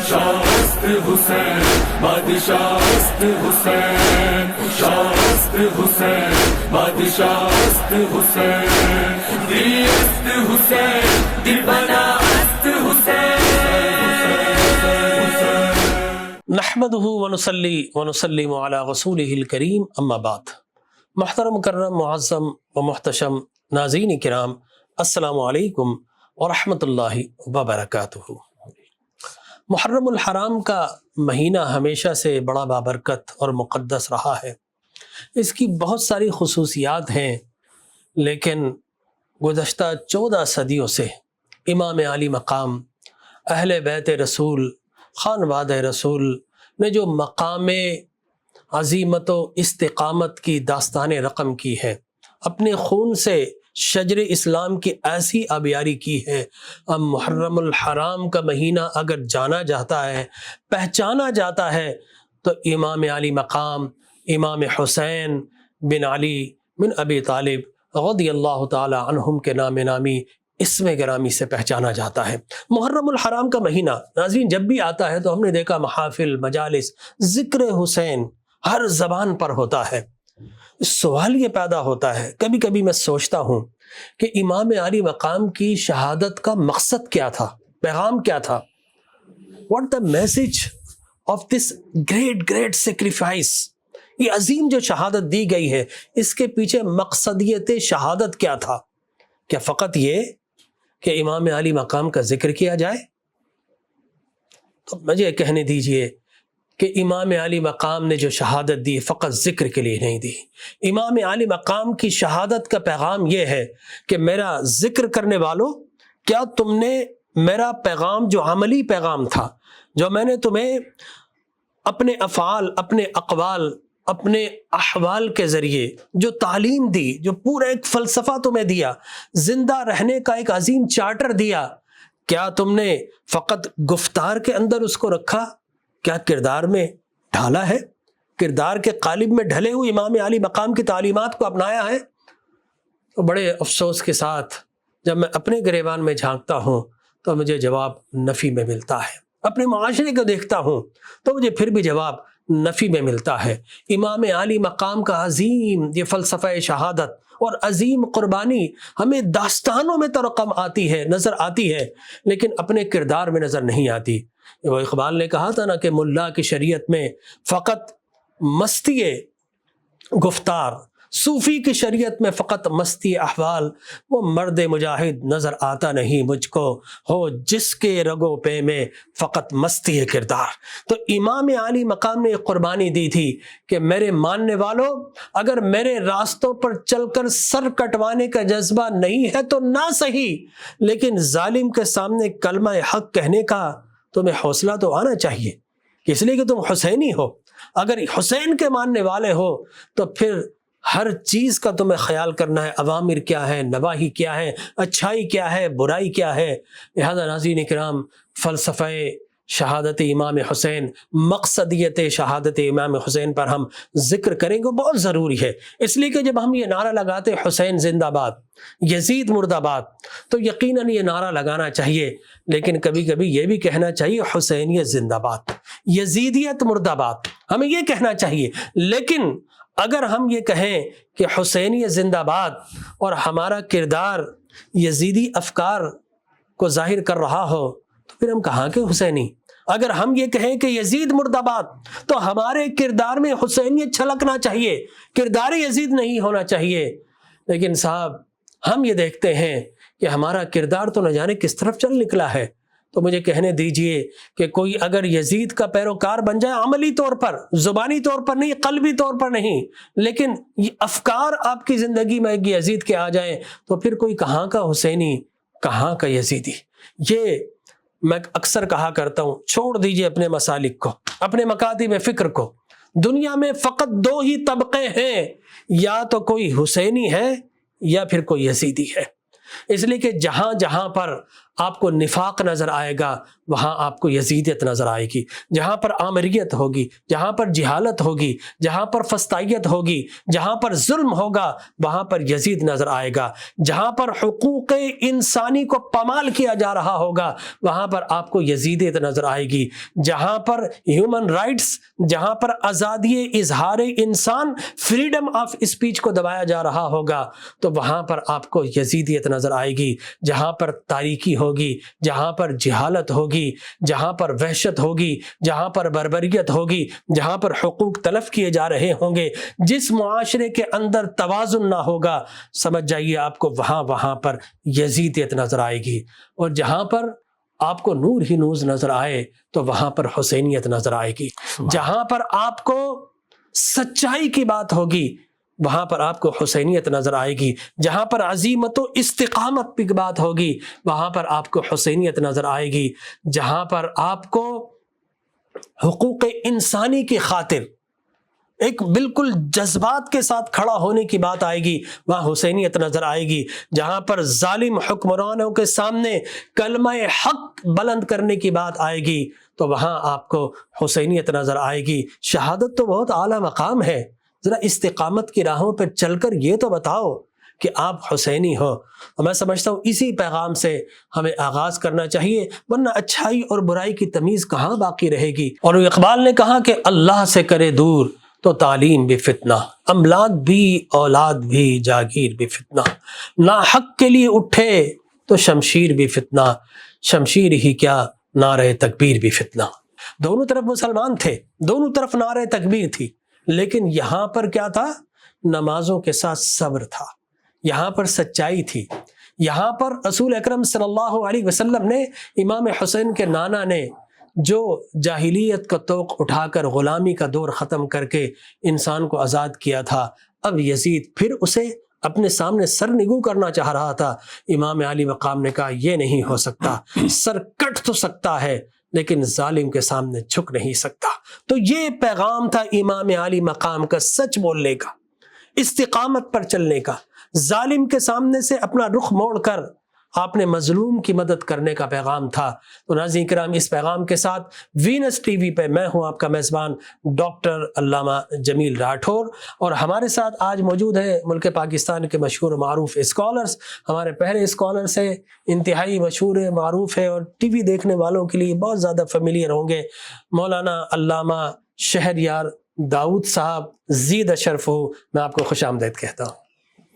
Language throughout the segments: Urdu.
شاست حسین بادشاہست حسین، شاست حسین بادشاہست حسین، دیست حسین دل بناست حسین۔ نحمده ونصلي ونسلم على رسوله الكريم اما بعد۔ محترم مکرم معظم و محتشم ناظرین کرام، السلام علیکم ورحمۃ اللہ وبرکاتہ۔ محرم الحرام کا مہینہ ہمیشہ سے بڑا بابرکت اور مقدس رہا ہے۔ اس کی بہت ساری خصوصیات ہیں، لیکن گزشتہ 14 صدیوں سے امام عالی مقام، اہل بیت رسول، خانواد رسول نے جو مقام عظیمت و استقامت کی داستان رقم کی ہے، اپنے خون سے شجر اسلام کی ایسی آبیاری کی ہے۔ اب محرم الحرام کا مہینہ اگر جانا جاتا ہے، پہچانا جاتا ہے، تو امام علی مقام امام حسین بن علی بن ابی طالب رضی اللہ تعالی عنہم کے نام نامی اسم گرامی سے پہچانا جاتا ہے۔ محرم الحرام کا مہینہ ناظرین جب بھی آتا ہے تو ہم نے دیکھا محافل، مجالس، ذکر حسین ہر زبان پر ہوتا ہے۔ سوال یہ پیدا ہوتا ہے، کبھی کبھی میں سوچتا ہوں کہ امام علی مقام کی شہادت کا مقصد کیا تھا، پیغام کیا تھا؟ What the message of this great sacrifice? یہ عظیم جو شہادت دی گئی ہے، اس کے پیچھے مقصدیت شہادت کیا تھا؟ کیا فقط یہ کہ امام علی مقام کا ذکر کیا جائے؟ تو مجھے کہنے دیجئے کہ امام علی مقام نے جو شہادت دی فقط ذکر کے لیے نہیں دی۔ امام علی مقام کی شہادت کا پیغام یہ ہے کہ میرا ذکر کرنے والوں، کیا تم نے میرا پیغام جو عملی پیغام تھا، جو میں نے تمہیں اپنے افعال، اپنے اقوال، اپنے احوال کے ذریعے جو تعلیم دی، جو پورا ایک فلسفہ تمہیں دیا، زندہ رہنے کا ایک عظیم چارٹر دیا، کیا تم نے فقط گفتار کے اندر اس کو رکھا؟ کیا کردار میں ڈھالا ہے؟ کردار کے قالب میں ڈھلے ہوئے امام علی مقام کی تعلیمات کو اپنایا ہے؟ تو بڑے افسوس کے ساتھ جب میں اپنے گریبان میں جھانکتا ہوں تو مجھے جواب نفی میں ملتا ہے۔ اپنے معاشرے کو دیکھتا ہوں تو مجھے پھر بھی جواب نفی میں ملتا ہے۔ امام علی مقام کا عظیم یہ فلسفہ شہادت اور عظیم قربانی ہمیں داستانوں میں تو رقم آتی ہے، نظر آتی ہے، لیکن اپنے کردار میں نظر نہیں آتی۔ وہ اقبال نے کہا تھا نا کہ ملا کی شریعت میں فقط مستی گفتار، صوفی کی شریعت میں فقط مستی احوال، وہ مرد مجاہد نظر آتا نہیں مجھ کو، ہو جس کے رگو پے میں فقط مستی کردار۔ تو امام علی مقام نے ایک قربانی دی تھی کہ میرے ماننے والوں، اگر میرے راستوں پر چل کر سر کٹوانے کا جذبہ نہیں ہے تو نہ صحیح، لیکن ظالم کے سامنے کلمہ حق کہنے کا تمہیں حوصلہ تو آنا چاہیے، اس لیے کہ تم حسینی ہو۔ اگر حسین کے ماننے والے ہو تو پھر ہر چیز کا تمہیں خیال کرنا ہے، اوامر کیا ہے، نواہی کیا ہے، اچھائی کیا ہے، برائی کیا ہے۔ لہذا ناظرین کرام، فلسفہ شہادت امام حسین، مقصدیت شہادت امام حسین پر ہم ذکر کریں گے، بہت ضروری ہے۔ اس لیے کہ جب ہم یہ نعرہ لگاتے حسین زندہ باد، یزید مرد آباد، تو یقیناً یہ نعرہ لگانا چاہیے، لیکن کبھی کبھی یہ بھی کہنا چاہیے حسینیت زندہ باد، یزیدیت مرد آباد، ہمیں یہ کہنا چاہیے۔ لیکن اگر ہم یہ کہیں کہ حسینیت زندہ باد اور ہمارا کردار یزیدی افکار کو ظاہر کر رہا ہو تو پھر ہم کہاں کے حسینی؟ اگر ہم یہ کہیں کہ یزید مرد آباد تو ہمارے کردار میں حسینیت چھلکنا چاہیے، کردار یزید نہیں ہونا چاہیے۔ لیکن صاحب ہم یہ دیکھتے ہیں کہ ہمارا کردار تو نہ جانے کس طرف چل نکلا ہے۔ تو مجھے کہنے دیجئے کہ کوئی اگر یزید کا پیروکار بن جائے، عملی طور پر، زبانی طور پر نہیں، قلبی طور پر نہیں، لیکن یہ افکار آپ کی زندگی میں یزید کے آ جائیں، تو پھر کوئی کہاں کا حسینی، کہاں کا یزیدی؟ یہ میں اکثر کہا کرتا ہوں، چھوڑ دیجئے اپنے مسالک کو، اپنے مکاتب فکر کو۔ دنیا میں فقط 2 ہی طبقے ہیں، یا تو کوئی حسینی ہے یا پھر کوئی یزیدی ہے۔ اس لیے کہ جہاں جہاں پر آپ کو نفاق نظر آئے گا وہاں آپ کو یزیدیت نظر آئے گی. جہاں پر آمریت ہوگی، جہاں پر جہالت ہوگی، جہاں پر فسطائیت ہوگی، جہاں پر ظلم ہوگا وہاں پر یزید نظر آئے گا. جہاں پر حقوق انسانی کو پامال کیا جا رہا ہوگا وہاں پر آپ کو یزیدیت نظر آئے گی. جہاں پر ہیومن رائٹس، جہاں پر آزادی اظہار انسان، فریڈم آف اسپیچ کو دبایا جا رہا ہوگا تو وہاں پر آپ کو یزیدیت نظر آئے گی. جہاں پر تاریکی ہوگی، جہاں پر جہالت ہوگی، جہاں پر وحشت ہوگی، جہاں پر بربریت ہوگی، جہاں پر حقوق تلف کیے جا رہے ہوں گے، جس معاشرے کے اندر توازن نہ ہوگا سمجھ جائیے آپ کو وہاں پر یزیدیت نظر آئے گی. اور جہاں پر آپ کو نور ہی نور نظر آئے تو وہاں پر حسینیت نظر آئے گی. جہاں پر آپ کو سچائی کی بات ہوگی وہاں پر آپ کو حسینیت نظر آئے گی. جہاں پر عزیمت و استقامت کی بات ہوگی وہاں پر آپ کو حسینیت نظر آئے گی. جہاں پر آپ کو حقوق انسانی کی خاطر ایک بالکل جذبات کے ساتھ کھڑا ہونے کی بات آئے گی وہاں حسینیت نظر آئے گی. جہاں پر ظالم حکمرانوں کے سامنے کلمہ حق بلند کرنے کی بات آئے گی تو وہاں آپ کو حسینیت نظر آئے گی. شہادت تو بہت اعلیٰ مقام ہے، ذرا استقامت کی راہوں پہ چل کر یہ تو بتاؤ کہ آپ حسینی ہو. اور میں سمجھتا ہوں اسی پیغام سے ہمیں آغاز کرنا چاہیے، ورنہ اچھائی اور برائی کی تمیز کہاں باقی رہے گی. اور اقبال نے کہا کہ اللہ سے کرے دور تو تعلیم بھی فتنہ، املاک بھی اولاد بھی جاگیر بھی فتنہ، ناحق کے لیے اٹھے تو شمشیر بھی فتنہ، شمشیر ہی کیا نعرہ تکبیر بھی فتنہ. دونوں طرف مسلمان تھے، دونوں طرف نعرہ تکبیر تھی، لیکن یہاں پر کیا تھا؟ نمازوں کے ساتھ صبر تھا، یہاں پر سچائی تھی. یہاں پر رسول اکرم صلی اللہ علیہ وسلم نے، امام حسین کے نانا نے جو جاہلیت کا طوق اٹھا کر غلامی کا دور ختم کر کے انسان کو آزاد کیا تھا، اب یزید پھر اسے اپنے سامنے سر نگو کرنا چاہ رہا تھا. امام علی مقام نے کہا یہ نہیں ہو سکتا، سر کٹ تو سکتا ہے لیکن ظالم کے سامنے جھک نہیں سکتا. تو یہ پیغام تھا امام علی مقام کا، سچ بولنے کا، استقامت پر چلنے کا، ظالم کے سامنے سے اپنا رخ موڑ کر آپ نے مظلوم کی مدد کرنے کا پیغام تھا. تو ناظرین کرام، اس پیغام کے ساتھ وینس ٹی وی پہ میں ہوں آپ کا میزبان ڈاکٹر علامہ جمیل راٹھور، اور ہمارے ساتھ آج موجود ہے ملک پاکستان کے مشہور و معروف اسکالرز. ہمارے پہلے اسکالر سے انتہائی مشہور معروف ہے اور ٹی وی دیکھنے والوں کے لیے بہت زیادہ فیملیئر ہوں گے، مولانا علامہ شہریار داؤد صاحب، زید اشرف ہو. میں آپ کو خوش آمدید کہتا ہوں.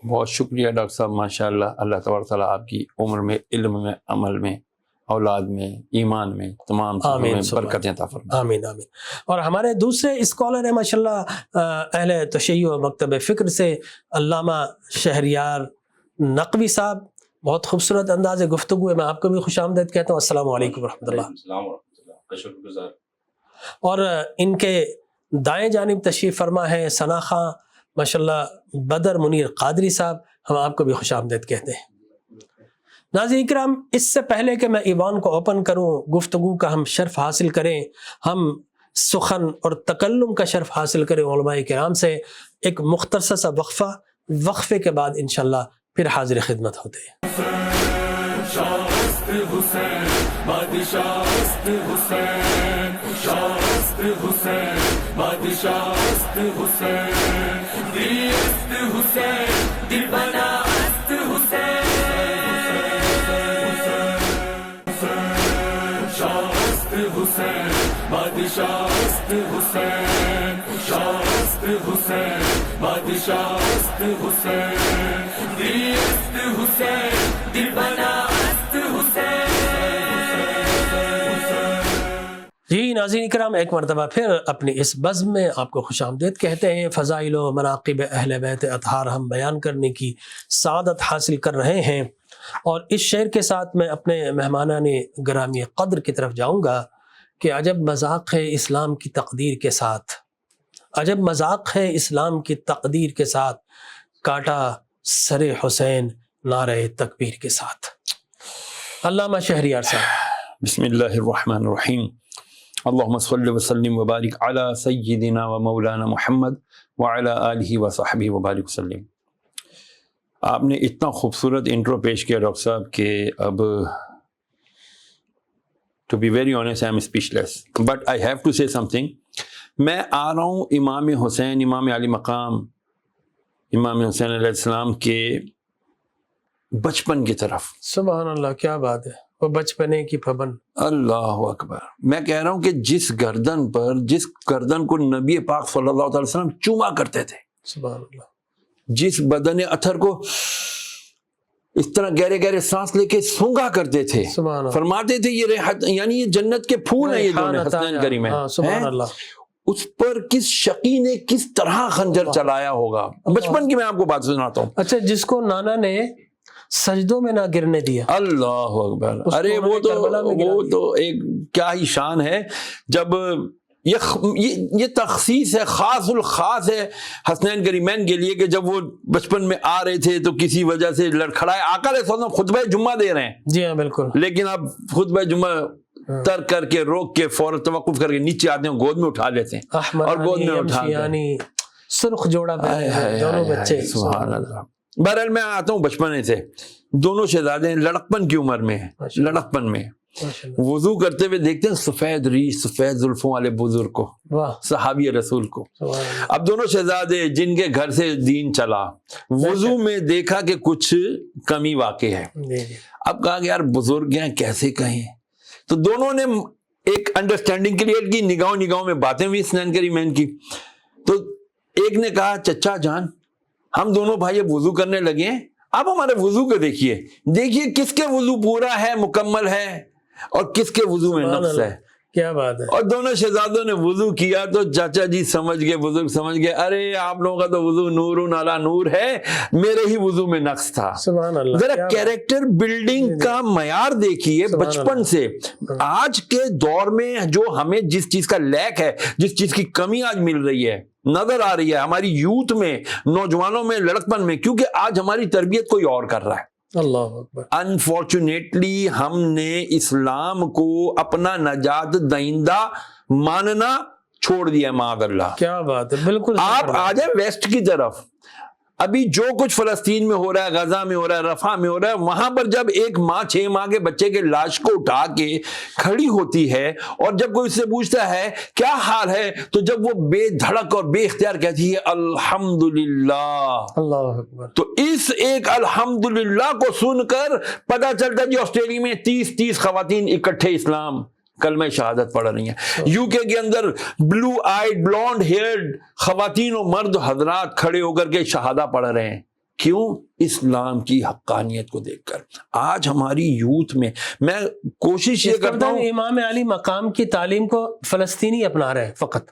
بہت شکریہ ڈاکٹر صاحب، ماشاءاللہ. اللہ تبارک تعالیٰ آپ کی عمر میں، علم میں، عمل میں، اولاد میں، ایمان میں، تمام چیزوں میں برکتیں عطا فرمائے. آمین آمین. اور ہمارے دوسرے اسکالر ہیں ماشاءاللہ اہل تشیع و مکتب فکر سے، علامہ شہریار نقوی صاحب. بہت خوبصورت انداز گفتگو ہے، میں آپ کو بھی خوش آمدید کہتا ہوں. السلام علیکم ورحمۃ اللہ. السلام ورحمۃ اللہ کا شکر گزار. اور ان کے دائیں جانب تشریف فرما ہے ثنا خاں ماشاءاللہ بدر منیر قادری صاحب، ہم آپ کو بھی خوش آمدید کہتے ہیں. ناظرین کرام، اس سے پہلے کہ میں ایوان کو اوپن کروں، گفتگو کا ہم شرف حاصل کریں، ہم سخن اور تکلم کا شرف حاصل کریں علماء کرام سے، ایک مختصر سا وقفے کے بعد انشاءاللہ پھر حاضر خدمت ہوتے ہیں. شاست حسین بادشاہست حسین، شاست حسین بادشاہست حسین، دیست حسین دل بناست حسین، شاست حسین بادشاہست حسین، شاست حسین بادشاہست حسین، دیست حسین دل بناست حسین. جی ناظرین کرام، ایک مرتبہ پھر اپنی اس بزم میں آپ کو خوش آمدید کہتے ہیں. فضائل و مناقب اہل بیت اطہار ہم بیان کرنے کی سعادت حاصل کر رہے ہیں، اور اس شعر کے ساتھ میں اپنے مہمانان گرامی قدر کی طرف جاؤں گا کہ عجب مذاق ہے اسلام کی تقدیر کے ساتھ، عجب مذاق ہے اسلام کی تقدیر کے ساتھ، کاٹا سر حسین نعرہ تکبیر کے ساتھ. علامہ شہریار صاحب. بسم اللہ الرحمن الرحیم. اللہم صلی وسلم وبارک علی سیدنا و مولانا محمد وعلی آلہ وصحبہ وبارک وسلم. آپ نے اتنا خوبصورت انٹرو پیش کیا ڈاکٹر صاحب کہ اب To be very honest, I am speechless. But I have to say something. میں آ رہا ہوں امام حسین، امام علی مقام، امام حسین علیہ السلام کے بچپن کی طرف. سبحان اللہ، کیا بات ہے، وہ بچپنے کی پابند. اللہ اکبر. میں کہہ رہا ہوں کہ جس گردن کو نبی پاک صلی اللہ علیہ وسلم چوما کرتے تھے، سبحان اللہ، جس بدن اطہر کو اس طرح گہرے گہرے سانس لے کے سونگا کرتے تھے، سبحان اللہ، فرماتے تھے یہ ریحت، یعنی یہ جنت کے پھول ہیں، یہ دونوں حسنین کریم ہیں. سبحان اللہ. اس پر کس شقی نے کس طرح خنجر چلایا ہوگا. بچپن کی میں آپ کو بات سناتا ہوں. اچھا، جس کو نانا نے سجدوں میں نہ گرنے دیا. اللہ اکبر. ارے وہ تو ایک کیا ہی شان ہے. جب یہ تخصیص ہے، خاص الخاص ہے حسنین کریمین کے لیے، کہ جب وہ بچپن میں آ رہے تھے تو کسی وجہ سے لڑکھڑائے. آقا علیہ السلام خطبہ جمعہ دے رہے ہیں. جی ہاں بالکل. لیکن اب خطبہ جمعہ ترک کر کے، روک کے، فوراً توقف کر کے نیچے آتے ہیں، گود میں اٹھا لیتے ہیں اور گود میں اٹھا یعنی سرخ جوڑا پہنے دونوں بچے. سبحان اللہ. بہرحال میں آتا ہوں بچپنے سے. دونوں شہزادے لڑکپن کی عمر میں، لڑکپن میں وضو کرتے ہوئے دیکھتے ہیں سفید ریش، سفید زلفوں والے بزرگ کو، صحابی رسول کو. اب دونوں شہزادے جن کے گھر سے دین چلا، وضو میں دیکھا کہ کچھ کمی واقع ہے. اب کہا کہ یار بزرگ ہیں، کیسے کہیں. تو دونوں نے ایک انڈرسٹینڈنگ کریٹ کی، نگاہوں میں باتیں ہوئی حسنین کریمین کی. تو ایک نے کہا چچا جان، ہم دونوں بھائی وضو کرنے لگے ہیں، آپ ہمارے وضو کو دیکھیے کس کے وضو پورا ہے، مکمل ہے، اور کس کے وضو میں نقص ہے. کیا بات ہے. اور دونوں شہزادوں نے وضو کیا تو چاچا جی سمجھ گئے، بزرگ سمجھ گئے، ارے آپ لوگوں کا تو وضو نور علی نور ہے، میرے ہی وضو میں نقص تھا. سبحان اللہ. ذرا کیریکٹر بلڈنگ کا معیار دیکھیے بچپن سے. آج کے دور میں جو ہمیں جس چیز کا لیک ہے، جس چیز کی کمی آج مل رہی ہے، نظر آ رہی ہے ہماری یوتھ میں، نوجوانوں میں، لڑکپن میں، کیونکہ آج ہماری تربیت کوئی اور کر رہا ہے. اللہ اکبر. انفارچونیٹلی ہم نے اسلام کو اپنا نجات دہندہ ماننا چھوڑ دیا ہے، معاذ اللہ. کیا بات ہے، بالکل. آپ آ جائیں ویسٹ کی طرف، ابھی جو کچھ فلسطین میں ہو رہا ہے، غزہ میں ہو رہا ہے، رفح میں ہو رہا ہے، وہاں پر جب ایک ماں 6 ماہ کے بچے کے لاش کو اٹھا کے کھڑی ہوتی ہے، اور جب کوئی اس سے پوچھتا ہے کیا حال ہے، تو جب وہ بے دھڑک اور بے اختیار کہتی ہے الحمدللہ. اللہ اکبر. تو اس ایک الحمدللہ کو سن کر پتہ چلتا جی آسٹریلیا میں 30 خواتین اکٹھے اسلام کلمہ شہادت پڑھ رہی ہیں. یو کے اندر بلو آئیڈ بلونڈ ہیئرڈ خواتین و مرد حضرات کھڑے ہو کر کے شہادہ پڑھ رہے ہیں. کیوں؟ اسلام کی حقانیت کو دیکھ کر. آج ہماری یوتھ میں میں کوشش یہ کرتا ہوں، امام علی مقام کی تعلیم کو فلسطینی اپنا رہے ہیں فقط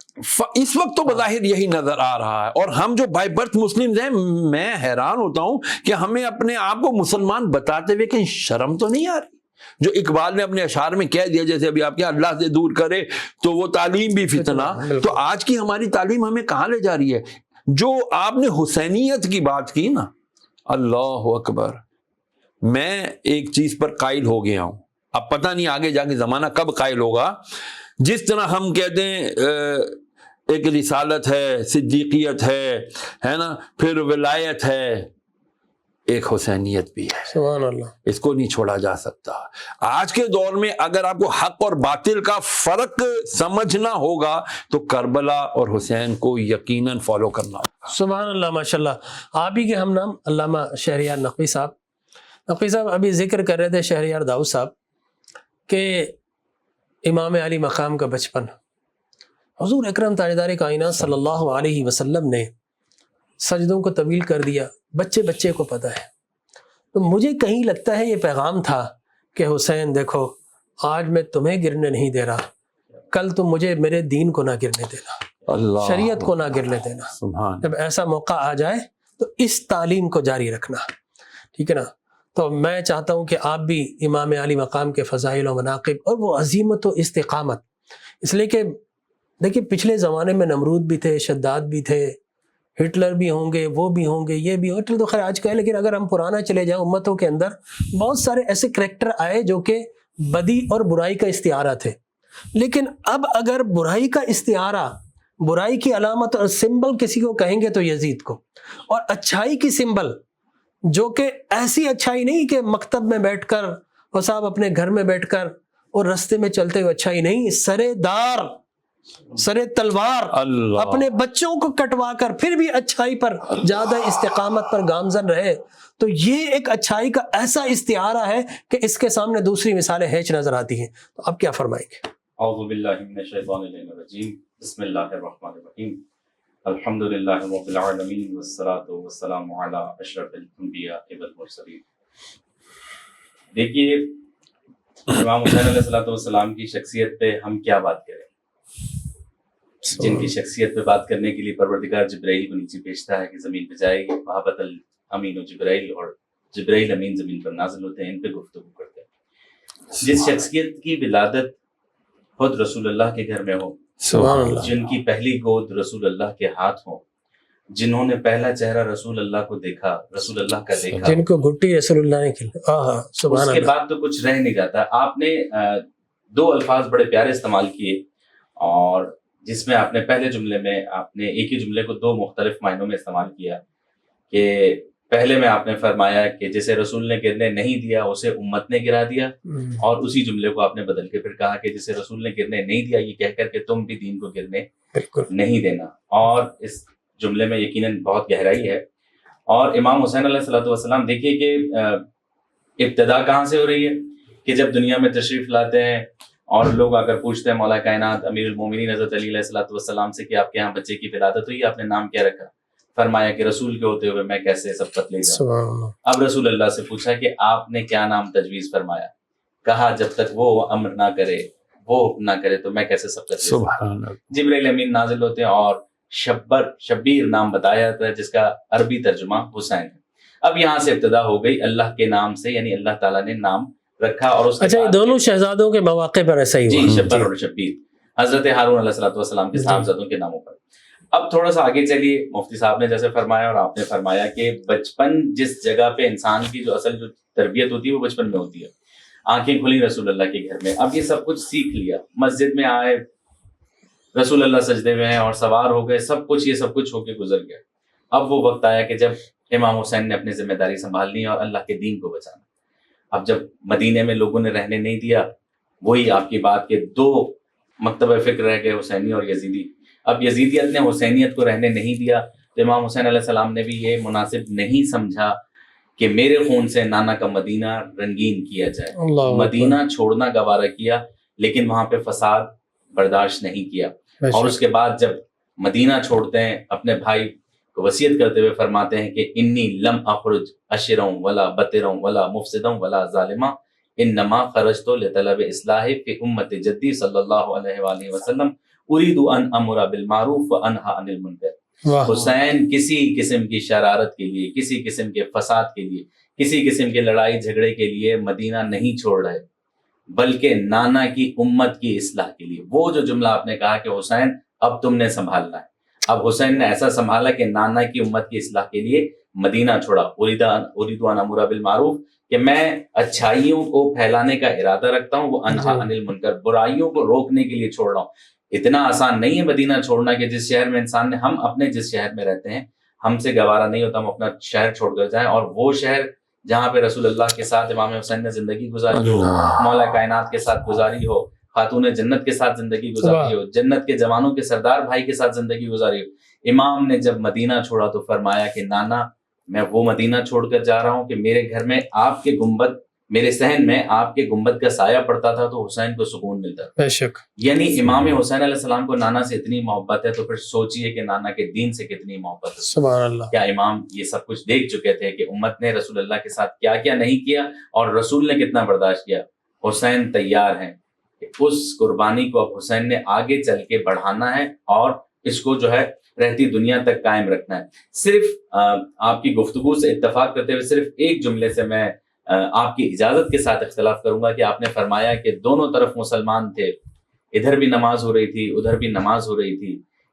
اس وقت تو بظاہر یہی نظر آ رہا ہے. اور ہم جو بائی برتھ مسلمز ہیں، میں حیران ہوتا ہوں کہ ہمیں اپنے آپ کو مسلمان بتاتے ہوئے کہیں شرم تو نہیں آ رہی. جو اقبال نے اپنے اشعار میں کہہ دیا، جیسے ابھی آپ کے اللہ سے دور کرے تو وہ تعلیم بھی فتنہ. تو آج کی ہماری تعلیم ہمیں کہاں لے جا رہی ہے؟ جو آپ نے حسینیت کی بات کی نا، اللہ اکبر. میں ایک چیز پر قائل ہو گیا ہوں، اب پتہ نہیں آگے جا کے زمانہ کب قائل ہوگا. جس طرح ہم کہتے ہیں ایک رسالت ہے، صدیقیت ہے نا، پھر ولایت ہے، ایک حسینیت بھی ہے. سبحان اللہ. اس کو نہیں چھوڑا جا سکتا. آج کے دور میں اگر آپ کو حق اور باطل کا فرق سمجھنا ہوگا تو کربلا اور حسین کو یقیناً فالو کرنا ہوگا. سبحان اللہ، ماشاءاللہ. آپ ہی کے ہم نام علامہ شہریار نقوی صاحب ابھی ذکر کر رہے تھے، شہریار داؤد صاحب، کہ امام علی مقام کا بچپن، حضور اکرم تاجدار کائنات صلی اللہ علیہ وسلم نے سجدوں کو طویل کر دیا، بچے کو پتہ ہے. تو مجھے کہیں لگتا ہے یہ پیغام تھا کہ حسین دیکھو، آج میں تمہیں گرنے نہیں دے رہا، کل تم مجھے میرے دین کو نہ گرنے دینا، اللہ شریعت کو نہ گرنے دینا. سبحان. جب ایسا موقع آ جائے تو اس تعلیم کو جاری رکھنا، ٹھیک ہے نا. تو میں چاہتا ہوں کہ آپ بھی امام علی مقام کے فضائل و مناقب اور وہ عظیمت و استقامت، اس لیے کہ دیکھیے پچھلے زمانے میں نمرود بھی تھے، شداد بھی تھے، ہٹلر بھی ہوں گے، وہ بھی ہوں گے، یہ بھی. ہٹلر تو خیر آج کا ہے، لیکن اگر ہم پرانا چلے جائیں، امتوں کے اندر بہت سارے ایسے کریکٹر آئے جو کہ بدی اور برائی کا استعارہ تھے. لیکن اب اگر برائی کا استعارہ، برائی کی علامت اور سمبل کسی کو کہیں گے تو یزید کو، اور اچھائی کی سمبل جو کہ ایسی اچھائی نہیں کہ مکتب میں بیٹھ کر اور صاحب اپنے گھر میں بیٹھ کر اور رستے میں چلتے ہوئے اچھائی نہیں، سرے دار سرے تلوار اللہ اپنے بچوں کو کٹوا کر پھر بھی اچھائی پر زیادہ استقامت پر گامزن رہے. تو یہ ایک اچھائی کا ایسا استعارہ ہے کہ اس کے سامنے دوسری مثالیں ہیچ نظر آتی ہیں. تو اب کیا فرمائیں گے؟ اعوذ باللہ من الشیطان الرجیم، بسم اللہ الرحمن الرحیم، الحمد للہ رب العالمین والصلاة والسلام علی اشرف الانبیاء والمرسلین. دیکھیے امام حسین علیہ السلام کی شخصیت پہ ہم کیا بات کریں، جن کی شخصیت پہ بات کرنے کے لیے پروردگار جبرائیل کو نیچے بھیجتا ہے کہ زمین پہ جائے گی، وہابت الامین و جبرائیل، اور جبرائیل امین زمین پر نازل ہوتے ہیں، ان پہ گفتگو کرتے ہیں. جس شخصیت کی ولادت خود رسول اللہ کے گھر میں ہو، سبحان اللہ. جن کی پہلی گود رسول اللہ کے ہاتھ ہو، جنہوں نے پہلا چہرہ رسول اللہ کو دیکھا، رسول اللہ کا دیکھا، جن کو گھٹی رسول اللہ نے کھلائی، سبحان اس کے اللہ. بعد تو کچھ رہ نہیں جاتا. آپ نے دو الفاظ بڑے پیارے استعمال کیے، اور جس میں آپ نے پہلے جملے میں آپ نے ایک ہی جملے کو دو مختلف معنوں میں استعمال کیا. کہ پہلے میں آپ نے فرمایا کہ جسے رسول نے گرنے نہیں دیا اسے امت نے گرا دیا، اور اسی جملے کو آپ نے بدل کے پھر کہا کہ جسے رسول نے گرنے نہیں دیا یہ کہہ کر کہ تم بھی دین کو گرنے بالکل نہیں دینا. اور اس جملے میں یقیناً بہت گہرائی ہے. اور امام حسین علیہ السلام دیکھیے کہ ابتدا کہاں سے ہو رہی ہے کہ جب دنیا میں تشریف لاتے ہیں اور لوگ آ کر پوچھتے ہیں مولا کائنات امیر المومنین حضرت علی علیہ السلام سے کہ آپ کے یہاں بچے کی ولادت ہوئی، آپ نے نام کیا رکھا؟ فرمایا کہ رسول کے ہوتے ہوئے میں کیسے سبقت لے جاؤں. سبحان اللہ. اب رسول اللہ سے پوچھا کہ آپ نے کیا نام تجویز فرمایا؟ کہا جب تک وہ امر نہ کرے، وہ حکم نہ کرے تو میں کیسے سبقت لے سکتا. سبحان اللہ. جبرائیل امین نازل ہوتے ہیں اور شبیر نام بتایا جاتا ہے جس کا عربی ترجمہ حسین ہے. اب یہاں سے ابتدا ہو گئی اللہ کے نام سے، یعنی اللہ تعالیٰ نے نام رکھا. اور اس کے اچھا، یہ بعد دونوں شہزادوں کے مواقع پر ایسا ہی جی ہوا. شبر اور شبیر حضرت ہارون علیہ السلام کے صاحبزادوں کے ناموں پر. اب تھوڑا سا آگے چلیے. مفتی صاحب نے جیسے فرمایا اور آپ نے فرمایا کہ بچپن جس جگہ پہ انسان کی جو اصل جو تربیت ہوتی ہے وہ بچپن میں ہوتی ہے. آنکھیں کھلی رسول اللہ کے گھر میں، اب یہ سب کچھ سیکھ لیا، مسجد میں آئے رسول اللہ سجدے میں ہیں اور سوار ہو گئے، سب کچھ یہ سب کچھ ہو کے گزر گیا. اب وہ وقت آیا کہ جب امام حسین نے اپنی ذمہ داری سنبھالنی اور اللہ کے دین کو بچانا. اب جب مدینے میں لوگوں نے رہنے نہیں دیا، وہی آپ کی بات کے دو مکتبہ فکر رہ گئے، حسینی اور یزیدی. اب یزیدیت نے حسینیت کو رہنے نہیں دیا تو امام حسین علیہ السلام نے بھی یہ مناسب نہیں سمجھا کہ میرے خون سے نانا کا مدینہ رنگین کیا جائے. مدینہ چھوڑنا گوارا کیا، لیکن وہاں پہ فساد برداشت نہیں کیا. اور اس کے بعد جب مدینہ چھوڑتے ہیں اپنے بھائی کو وصیت کرتے ہوئے فرماتے ہیں کہ انی لم اخرج اشرا ولا بطرا ولا مفسدا ولا ظالما انما خرجت لطلب اصلاح فی امت جدی صلی اللہ علیہ وآلہ وسلم اريد ان امر بالمعروف وانهى عن المنکر. حسین کسی قسم کی شرارت کے لیے، کسی قسم کے فساد کے لیے، کسی قسم کے لڑائی جھگڑے کے لیے مدینہ نہیں چھوڑ رہے، بلکہ نانا کی امت کی اصلاح کے لیے. وہ جو جملہ آپ نے کہا کہ حسین اب تم نے سنبھالنا ہے، اب حسین نے ایسا سنبھالا کہ نانا کی امت کی اصلاح کے لیے مدینہ چھوڑا. اريد ان امر بالمعروف کہ میں اچھائیوں کو پھیلانے کا ارادہ رکھتا ہوں، وہ انہا عن المنکر برائیوں کو روکنے کے لیے چھوڑ رہا ہوں. اتنا آسان نہیں ہے مدینہ چھوڑنا کہ جس شہر میں انسان نے، ہم اپنے جس شہر میں رہتے ہیں ہم سے گوارا نہیں ہوتا ہم اپنا شہر چھوڑ کر جائیں، اور وہ شہر جہاں پہ رسول اللہ کے ساتھ امام حسین نے زندگی گزاری ہو، مولا کائنات کے ساتھ گزاری ہو، خاتون جنت کے ساتھ زندگی گزاری ہو، جنت کے جوانوں کے سردار بھائی کے ساتھ زندگی گزاری ہو. امام نے جب مدینہ چھوڑا تو فرمایا کہ نانا میں وہ مدینہ چھوڑ کر جا رہا ہوں کہ میرے گھر میں آپ کے گنبد، میرے صحن میں آپ کے گنبد کا سایہ پڑتا تھا تو حسین کو سکون ملتا. بے شک. یعنی امام حسین علیہ السلام کو نانا سے اتنی محبت ہے تو پھر سوچئے کہ نانا کے دین سے کتنی محبت ہے. سبحان اللہ. کیا امام یہ سب کچھ دیکھ چکے تھے کہ امت نے رسول اللہ کے ساتھ کیا کیا نہیں کیا اور رسول نے کتنا برداشت کیا. حسین تیار ہیں کہ اس قربانی کو اب حسین نے آگے چل کے بڑھانا ہے اور اس کو جو ہے رہتی دنیا تک قائم رکھنا ہے. صرف آپ کی گفتگو سے اتفاق کرتے ہوئے صرف ایک جملے سے میں آپ کی اجازت کے ساتھ اختلاف کروں گا کہ آپ نے فرمایا کہ دونوں طرف مسلمان تھے، ادھر بھی نماز ہو رہی تھی ادھر بھی نماز ہو رہی تھی،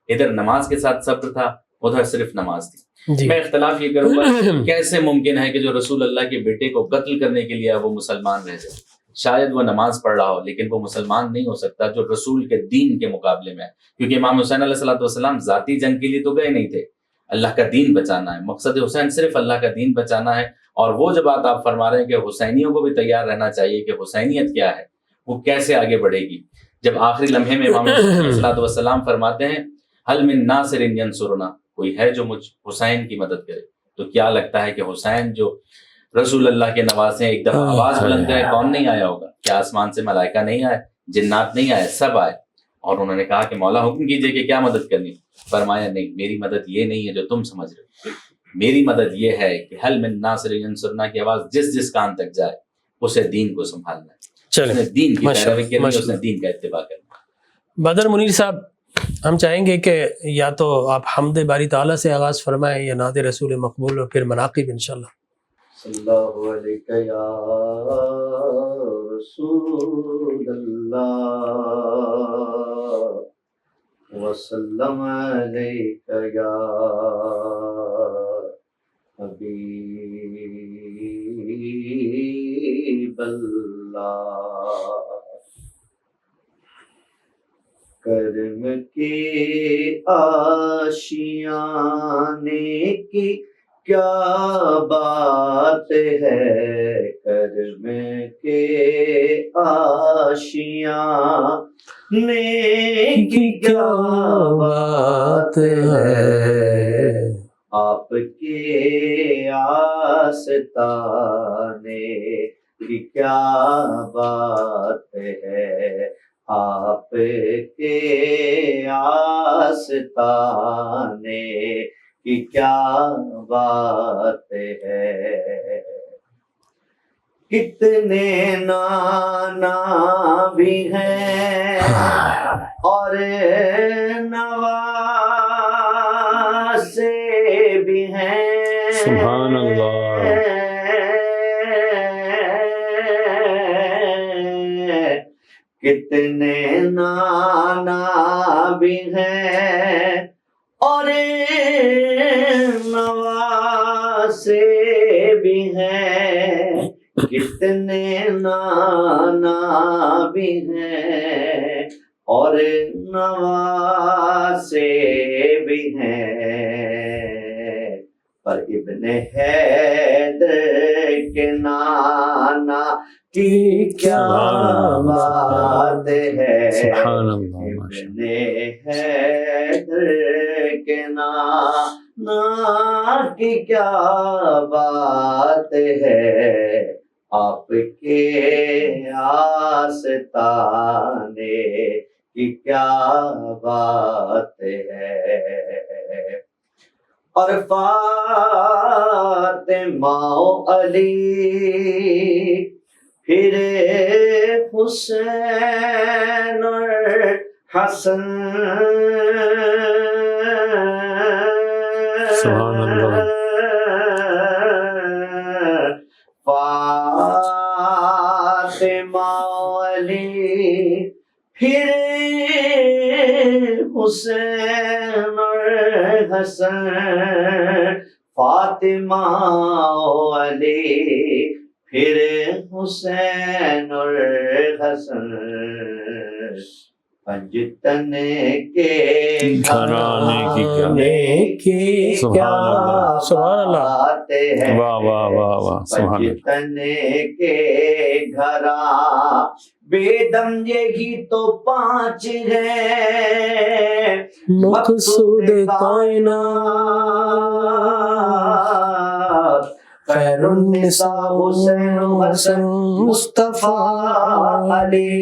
ادھر نماز کے ساتھ صبر تھا ادھر صرف نماز تھی. میں اختلاف یہ کروں گا کیسے ممکن ہے کہ جو رسول اللہ کے بیٹے کو قتل کرنے کے لیے وہ مسلمان رہ جائے. شاید وہ نماز پڑھ رہا ہو لیکن وہ مسلمان نہیں ہو سکتا جو رسول کے دین کے مقابلے میں ہے. کیونکہ امام حسین علیہ السلام ذاتی جنگ کے لیے تو گئے نہیں تھے، اللہ کا دین بچانا ہے. مقصد حسین صرف اللہ کا دین بچانا ہے. اور وہ جو بات آپ فرما رہے ہیں کہ حسینیوں کو بھی تیار رہنا چاہیے کہ حسینیت کیا ہے، وہ کیسے آگے بڑھے گی. جب آخری لمحے میں امام حسین علیہ الصلوۃ والسلام فرماتے ہیں حل من ناصر ینصرنا، کوئی ہے جو مجھ حسین کی مدد کرے، تو کیا لگتا ہے کہ حسین جو رسول اللہ کے نواسے ہیں، ایک دفعہ آواز بلند کرے کون نہیں آیا ہوگا؟ کیا آسمان سے ملائکہ نہیں آئے، جنات نہیں آئے، سب آئے. اور انہوں نے کہا کہ مولا حکم کیجئے کہ کیا مدد کرنی. فرمایا نہیں، میری مدد یہ نہیں ہے جو تم سمجھ رہے ہو، میری مدد یہ ہے کہ حل من ناصر ینصرنا کی آواز جس جس کان تک جائے اسے دین کو سنبھالنا ہے، اس نے دین کی پیروی کرنی ہے، اس نے دین کا اتباع کرنا ہے. بدر منیر صاحب، ہم چاہیں گے کہ یا تو آپ حمد باری تعالیٰ سے آغاز فرمائیں یا نعت رسول مقبول اور پھر مناقب انشاءاللہ. صلی اللہ علیہ یا رسول اللہ وسلم علیہ یا حبیب اللہ. کرم کے آشیانے کی کیا بات ہے، کرم کے آشیانے کی کیا بات ہے، آپ کے آستانے کی کیا بات ہے، آپ کے آستانے کی کیا بات ہے. کتنے نانا بھی ہیں اور نواسے بھی ہیں، سبحان اللہ. کتنے نانا بھی ہیں اور نواسے بھی ہیں، کتنے نانا بھی ہیں اور نواسے بھی ہیں، پر ابن حیدر کے نانا کی کیا بات ہے، ابن حیدر کے نانا کی کیا بات ہے، آپ کے آستانے کی کیا بات ہے. اور فاطمہ علی پھر حسین اور حسن، سبحان اللہ. فاطمہ علی پھر حسین اور حسن، فاطمہ علی پھر حسین اور حسن، پنجتن کے گھرانے کی کیا سبحان اللہ. بات ہے، واہ واہ واہ واہ، سبحان اللہ. پنجتن کے گھراں بے دم یہی تو پانچ ہے، مقصود کائنات خیر النساء حسین حسن مصطفیٰ علی.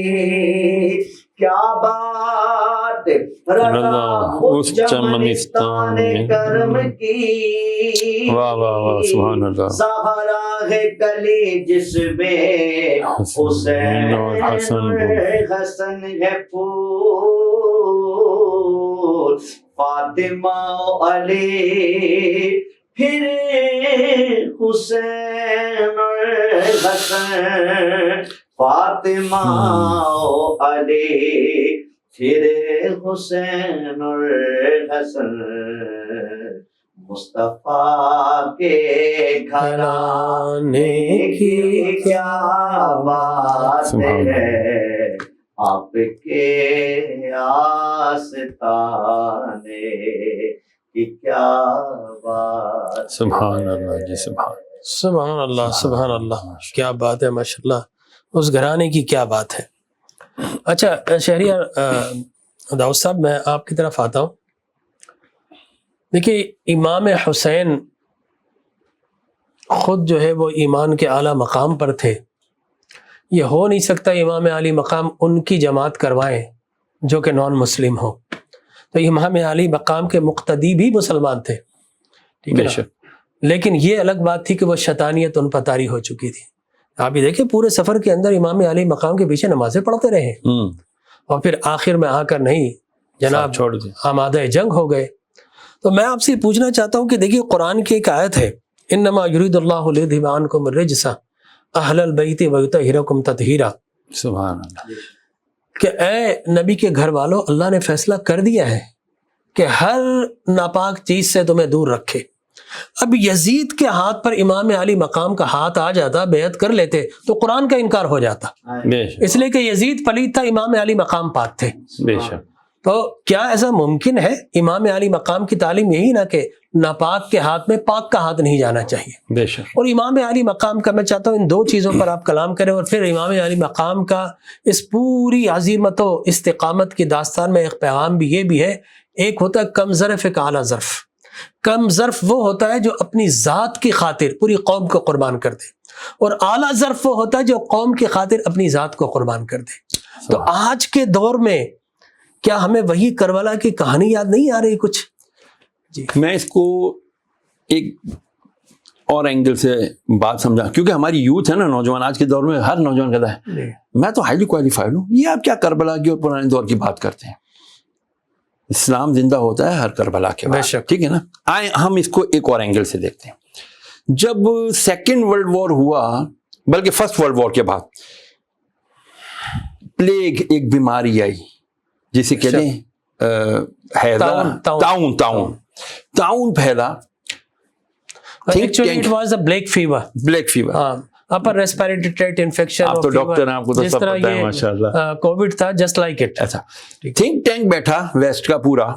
کیا بات رضا اس چمنستان کرم کی، واہ واہ واہ، سبحان اللہ. سہارا ہے کلی جس میں حسین اور حسن ہے پھول، فاطمہ علی پھر حسین اور حسن، فاطمہ علی پھر حسین اور حسن، مصطفیٰ کے گھرانے کی کیا بات ہے، آپ کے آستانے کی کیا بات. سبحان اللہ جی، سبحان اللہ، سبحان اللہ. کیا بات ہے، ماشاءاللہ. اس گھرانے کی کیا بات ہے. اچھا شہریار داؤد صاحب، میں آپ کی طرف آتا ہوں. دیکھیے امام حسین خود جو ہے وہ ایمان کے اعلیٰ مقام پر تھے. یہ ہو نہیں سکتا امام علی مقام ان کی جماعت کروائیں جو کہ نان مسلم ہو. تو امام علی مقام کے مقتدی بھی مسلمان تھے، ٹھیک ہے نا؟ لیکن یہ الگ بات تھی کہ وہ شیطانیت ان پر طاری ہو چکی تھی. آپ یہ دیکھیں پورے سفر کے اندر امام علی مقام کے پیچھے نمازیں پڑھتے رہے اور پھر آخر میں آ کر نہیں جناب چھوڑ دیں، آمادہ جنگ ہو گئے. تو میں آپ سے پوچھنا چاہتا ہوں کہ دیکھیے قرآن کی ایک آیت ہے، انما یرید اللہ لیذھب عنکم الرجس اہل البیت ویطہرکم تطہیرا. سبحان اللہ. کہ اے نبی کے گھر والوں، اللہ نے فیصلہ کر دیا ہے کہ ہر ناپاک چیز سے تمہیں دور رکھے. اب یزید کے ہاتھ پر امام علی مقام کا ہاتھ آ جاتا، بیعت کر لیتے تو قرآن کا انکار ہو جاتا، بے شک اس لیے کہ یزید پلید تھا، امام علی مقام پاک تھے. بے شک. تو کیا ایسا ممکن ہے؟ امام علی مقام کی تعلیم یہی نہ کہ ناپاک کے ہاتھ میں پاک کا ہاتھ نہیں جانا چاہیے. بے شک. اور امام علی مقام کا میں چاہتا ہوں ان دو چیزوں پر آپ کلام کریں، اور پھر امام علی مقام کا اس پوری عظیمت و استقامت کی داستان میں ایک پیغام بھی یہ بھی ہے. ایک ہوتا ہے کم ظرف، ایک اعلیٰ ظرف. کم ظرف وہ ہوتا ہے جو اپنی ذات کی خاطر پوری قوم کو قربان کر دے، اور اعلیٰ ظرف وہ ہوتا ہے جو قوم کی خاطر اپنی ذات کو قربان کر دے. تو آج کے دور میں کیا ہمیں وہی کربلا کی کہانی یاد نہیں آ رہی کچھ؟ جی میں اس کو ایک اور اینگل سے بات سمجھا، کیونکہ ہماری یوتھ ہے نا، نوجوان آج کے دور میں ہر نوجوان کہتا ہے میں تو ہائیلی کوالیفائڈ ہوں، یہ آپ کیا کربلا کی اور پرانے دور کی بات کرتے ہیں. اسلام زندہ ہوتا ہے ہر کربلا کے بعد، ٹھیک ہے نا. آئے ہم اس کو ایک اور اینگل سے دیکھتے ہیں. جب سیکنڈ ورلڈ وار ہوا، بلکہ فرسٹ ورلڈ وار کے بعد پلیگ ایک بیماری آئی جسے کہتے ہیں تعاون پھیلا. Actually it was a black fever. Black fever. upper respiratory tract infection. آپ تو ڈاکٹر ہیں، آپ کو تو سب پتہ ہے ماشاءاللہ. کووڈ تھا جسٹ لائک اٹ. ایسا تھنک ٹینک بیٹھا ویسٹ کا پورا،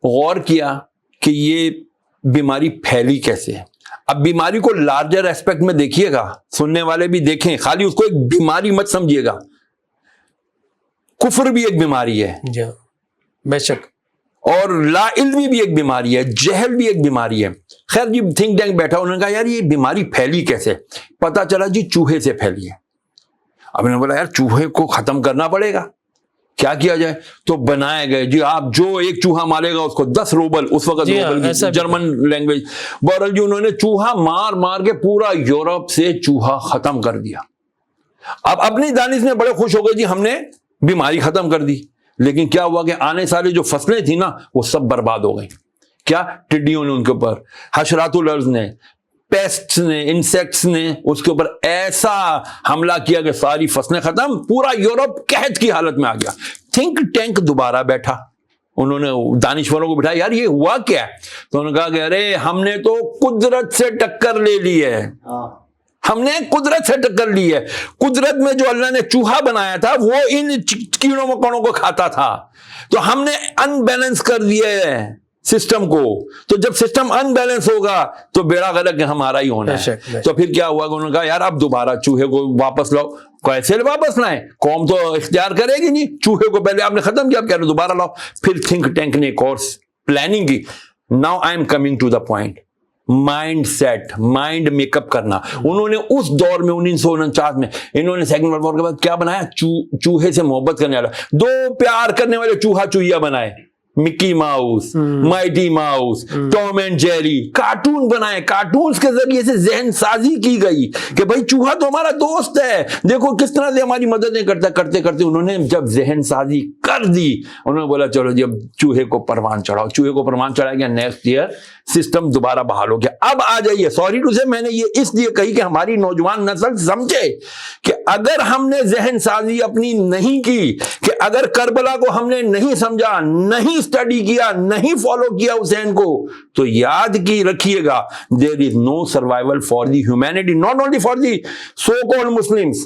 غور کیا کہ یہ بیماری پھیلی کیسے ہے. اب بیماری کو لارجر ایسپیکٹ میں دیکھیے گا، سننے والے بھی دیکھیں، خالی اس کو ایک بیماری مت سمجھیے گا. کفر بھی ایک بیماری ہے، جی بے شک، اور لا علمی بھی ایک بیماری ہے، جہل بھی ایک بیماری ہے. خیر جی تھنک ٹینک بیٹھا، انہوں نے کہا یار یہ بیماری پھیلی کیسے؟ پتا چلا جی چوہے سے پھیلی ہے. اب انہوں نے بولا یار چوہے کو ختم کرنا پڑے گا، کیا کیا جائے؟ تو بنائے گئے جی آپ جو ایک چوہا مارے گا اس کو 10 روبل، اس وقت روبل جرمن لینگویج. بہرحال جی انہوں نے چوہا مار مار کے پورا یورپ سے چوہا ختم کر دیا. اب اپنی دانش میں بڑے خوش ہو گئے جی ہم نے بیماری ختم کر دی. لیکن کیا ہوا کہ آنے سالے جو فصلیں تھیں نا وہ سب برباد ہو گئیں. کیا؟ ٹڈیوں نے ان کے اوپر، حشرات الارض نے، پیسٹس نے، انسیکٹس نے اس کے اوپر ایسا حملہ کیا کہ ساری فصلیں ختم، پورا یورپ قحط کی حالت میں آ گیا. تھنک ٹینک دوبارہ بیٹھا، انہوں نے دانشوروں کو بٹھایا یار یہ ہوا کیا؟ تو انہوں نے کہا کہ ارے ہم نے تو قدرت سے ٹکر لے لی ہے، ہم نے قدرت سے ٹکر لی ہے. قدرت میں جو اللہ نے چوہا بنایا تھا وہ ان کیڑوں مکوڑوں کو کھاتا تھا، تو ہم نے ان بیلنس کر دیا ہے سسٹم کو. تو جب سسٹم ان بیلنس ہوگا تو بیڑا غرق ہمارا ہی ہونا ہے. تو پھر کیا ہوا کہ انہوں نے کہا یار اب دوبارہ چوہے کو واپس لاؤ. کیسے واپس لائیں؟ قوم تو اختیار کرے گی نہیں، چوہے کو پہلے آپ نے ختم کیا، آپ کہہ رہے دوبارہ لاؤ. پھر تھنک ٹینک نے کورس پلاننگ کی. Now I am coming to the point. Mindset, mind make up کرنا. انہوں نے اس دور میں 1949 میں انہوں نے سیکنڈ ورلڈ وار کے بعد کیا بنایا؟ چوہے سے محبت کرنے والا، دو پیار کرنے والے چوہا چوہیا بنائے. Mickey Mouse, Mighty Mouse, Tom and Jerry, cartoon بنائے. کارٹونز کے ذریعے سے ذہن سازی کی گئی کہ بھائی چوہا تو ہمارا دوست ہے، دیکھو کس طرح سے ہماری مددیں کرتا. کرتے کرتے انہوں نے جب ذہن سازی کر دی، انہوں نے بولا چلو جی اب چوہے کو پروان چڑھاؤ. چوہے کو پروان چڑھایا گیا، نیکسٹ ایئر سسٹم دوبارہ بحال ہو گیا. اب آ جائیے، سوری ٹو سے میں نے یہ اس لیے کہی کہ ہماری نوجوان نسل سمجھے کہ اگر ہم نے ذہن سازی اپنی نہیں کی، کہ اگر کربلا کو ہم نے نہیں سمجھا، نہیں اسٹڈی کیا، نہیں فالو کیا اس ذہن کو، تو یاد کی رکھیے گا there is no survival for the humanity, not only for the so called Muslims.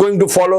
going to follow.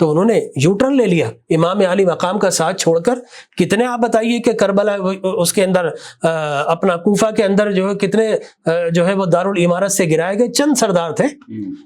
تو انہوں نے یو ٹرن لے لیا امام علی مقام کا ساتھ چھوڑ کر. کتنے آپ بتائیے کہ کربلا اس کے اندر اپنا کوفہ کے اندر جو ہے کتنے جو ہے وہ دارالعمارت سے گرائے گئے, چند سردار تھے,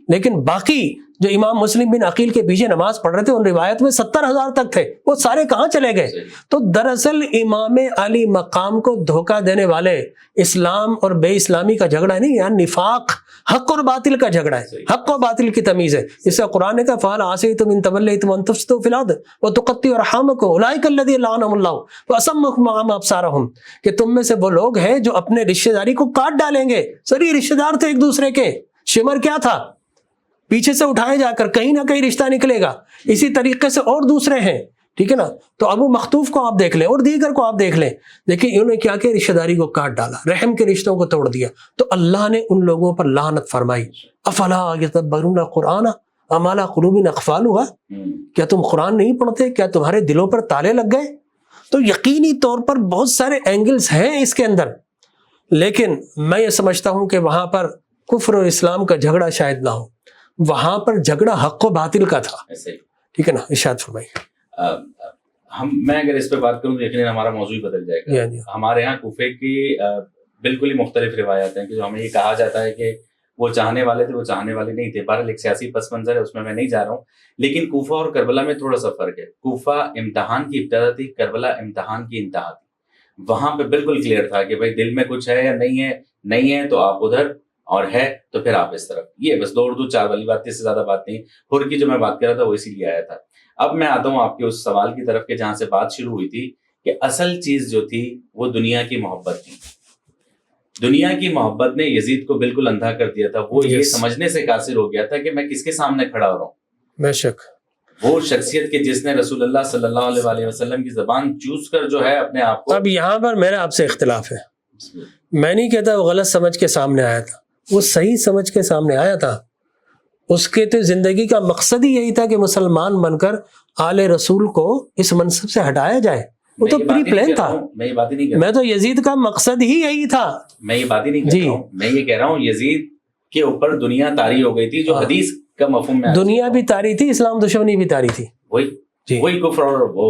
لیکن باقی جو امام مسلم بن عقیل کے پیچھے نماز پڑھ رہے تھے ان روایت میں 70,000 تک تھے, وہ سارے کہاں چلے گئے؟ تو دراصل امام علی مقام کو دھوکہ دینے والے اسلام اور بے اسلامی کا جھگڑا نہیں, یہاں نفاق حق اور باطل کا جھگڑا ہے, حق و باطل کی تمیز ہے. اس سے قرآن نے کہا فَهَلْ عَصَيْتُمْ إِن تَوَلَّيْتُمْ أَن تُفْسِدُوا فِي الْأَرْضِ وَتُقَطِّعُوا أَرْحَامَكُمْ أُولَٰئِكَ الَّذِينَ لَعَنَهُمُ اللَّهُ وَأَصَمَّهُمْ أَبْصَارَهُمْ, کہ تم میں سے وہ لوگ ہیں جو اپنے رشتہ داری کو کاٹ ڈالیں گے. سری رشتہ دار تھے ایک دوسرے کے, شمر کیا تھا, پیچھے سے اٹھائے جا کر کہیں نہ کہیں رشتہ نکلے گا. اسی طریقے سے اور دوسرے ہیں, ٹھیک ہے نا. تو ابو مختوف کو آپ دیکھ لیں اور دیگر کو آپ دیکھ لیں, دیکھیں انہوں نے کیا کیا, رشتہ داری کو کاٹ ڈالا, رحم کے رشتوں کو توڑ دیا. تو اللہ نے ان لوگوں پر لعنت فرمائی. افلا یتدبرون القرآن ام علی قلوب اقفالها, کیا تم قرآن نہیں پڑھتے, کیا تمہارے دلوں پر تالے لگ گئے؟ تو یقینی طور پر بہت سارے اینگلز ہیں اس کے اندر, لیکن میں یہ سمجھتا ہوں کہ وہاں پر کفر اور اسلام کا جھگڑا شاید نہ ہو, وہاں پر جھگڑا حق و باطل کا تھا. ٹھیک ہے نا, ارشاد فرمائیے. میں اگر اس پہ بات کروں تو یقیناً ہمارا موضوع ہی بدل جائے گا. ہمارے یہاں کوفے کی بالکل ہی مختلف روایات ہیں کہ جو ہمیں یہ کہا جاتا ہے کہ وہ چاہنے والے تھے, وہ چاہنے والے نہیں تھے. بہرحال ایک سیاسی پس منظر ہے, اس میں نہیں جا رہا ہوں, لیکن کوفہ اور کربلا میں تھوڑا سا فرق ہے. کوفہ امتحان کی ابتدا تھی, کربلا امتحان کی انتہا تھی. وہاں پہ بالکل کلیئر تھا کہ بھائی دل میں کچھ ہے یا نہیں ہے, نہیں ہے تو آپ ادھر, اور ہے تو پھر آپ اس طرف. یہ بس 2 اردو 4 والی بات تھی, اس سے زیادہ بات نہیں. حر کی جو میں بات کر رہا تھا وہ اسی لیے آیا تھا. اب میں آتا ہوں آپ کے اس سوال کی طرف کہ جہاں سے بات شروع ہوئی تھی کہ اصل چیز جو تھی وہ دنیا کی محبت تھی. دنیا کی محبت نے یزید کو بالکل اندھا کر دیا تھا. وہ یہ سمجھنے سے قاصر ہو گیا تھا کہ میں کس کے سامنے کھڑا ہو رہا ہوں. بے شک وہ شخصیت کہ جس نے رسول اللہ صلی اللہ علیہ وآلہ وسلم کی زبان چوز کر جو ہے اپنے آپ کو. اب یہاں پر میرا آپ سے اختلاف ہے. میں نہیں کہتا وہ غلط سمجھ کے سامنے آیا تھا, وہ صحیح سمجھ کے سامنے آیا تھا. اس کے تو زندگی کا مقصد ہی یہی تھا کہ مسلمان بن کر آل رسول کو اس منصب سے ہٹایا جائے. وہ تو پری پلان تھا. میں یہ بات ہی نہیں کہہ رہا, میں تو یزید کا مقصد ہی یہی تھا. میں یہ بات ہی نہیں کہہ رہا ہوں, میں یہ کہہ رہا ہوں یزید کے اوپر دنیا طاری ہو گئی تھی, جو حدیث کا مفہوم میں دنیا بھی طاری تھی, اسلام دشمنی بھی طاری تھی. وہی کفر اور وہ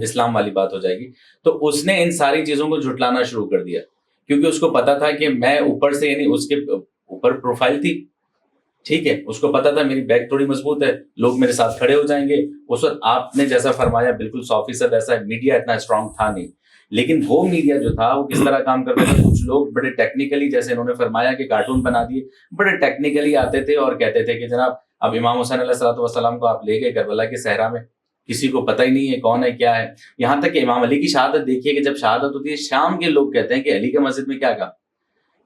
اسلام والی بات ہو جائے گی. تو اس نے ان ساری چیزوں کو جھٹلانا شروع کر دیا, کیونکہ اس کو پتا تھا کہ میں اوپر سے, یعنی اس کے اوپر پروفائل تھی, ٹھیک ہے, اس کو پتا تھا میری بیک تھوڑی مضبوط ہے, لوگ میرے ساتھ کھڑے ہو جائیں گے. اس وقت آپ نے جیسا فرمایا بالکل 100% ایسا ہے, میڈیا اتنا اسٹرانگ تھا نہیں, لیکن وہ میڈیا جو تھا وہ کس طرح کام کرتا تھا. کچھ لوگ بڑے ٹیکنیکلی, جیسے انہوں نے فرمایا کہ کارٹون بنا دیے, بڑے ٹیکنیکلی آتے تھے اور کہتے تھے کہ جناب اب امام حسین علیہ الصلوۃ والسلام کو آپ لے گئے کربلا کے صحرا میں, کسی کو پتہ ہی نہیں ہے کون ہے کیا ہے. یہاں تک کہ امام علی کی شہادت دیکھیے کہ جب شہادت ہوتی ہے, شام کے لوگ کہتے ہیں کہ علی کے مسجد میں کیا کہا,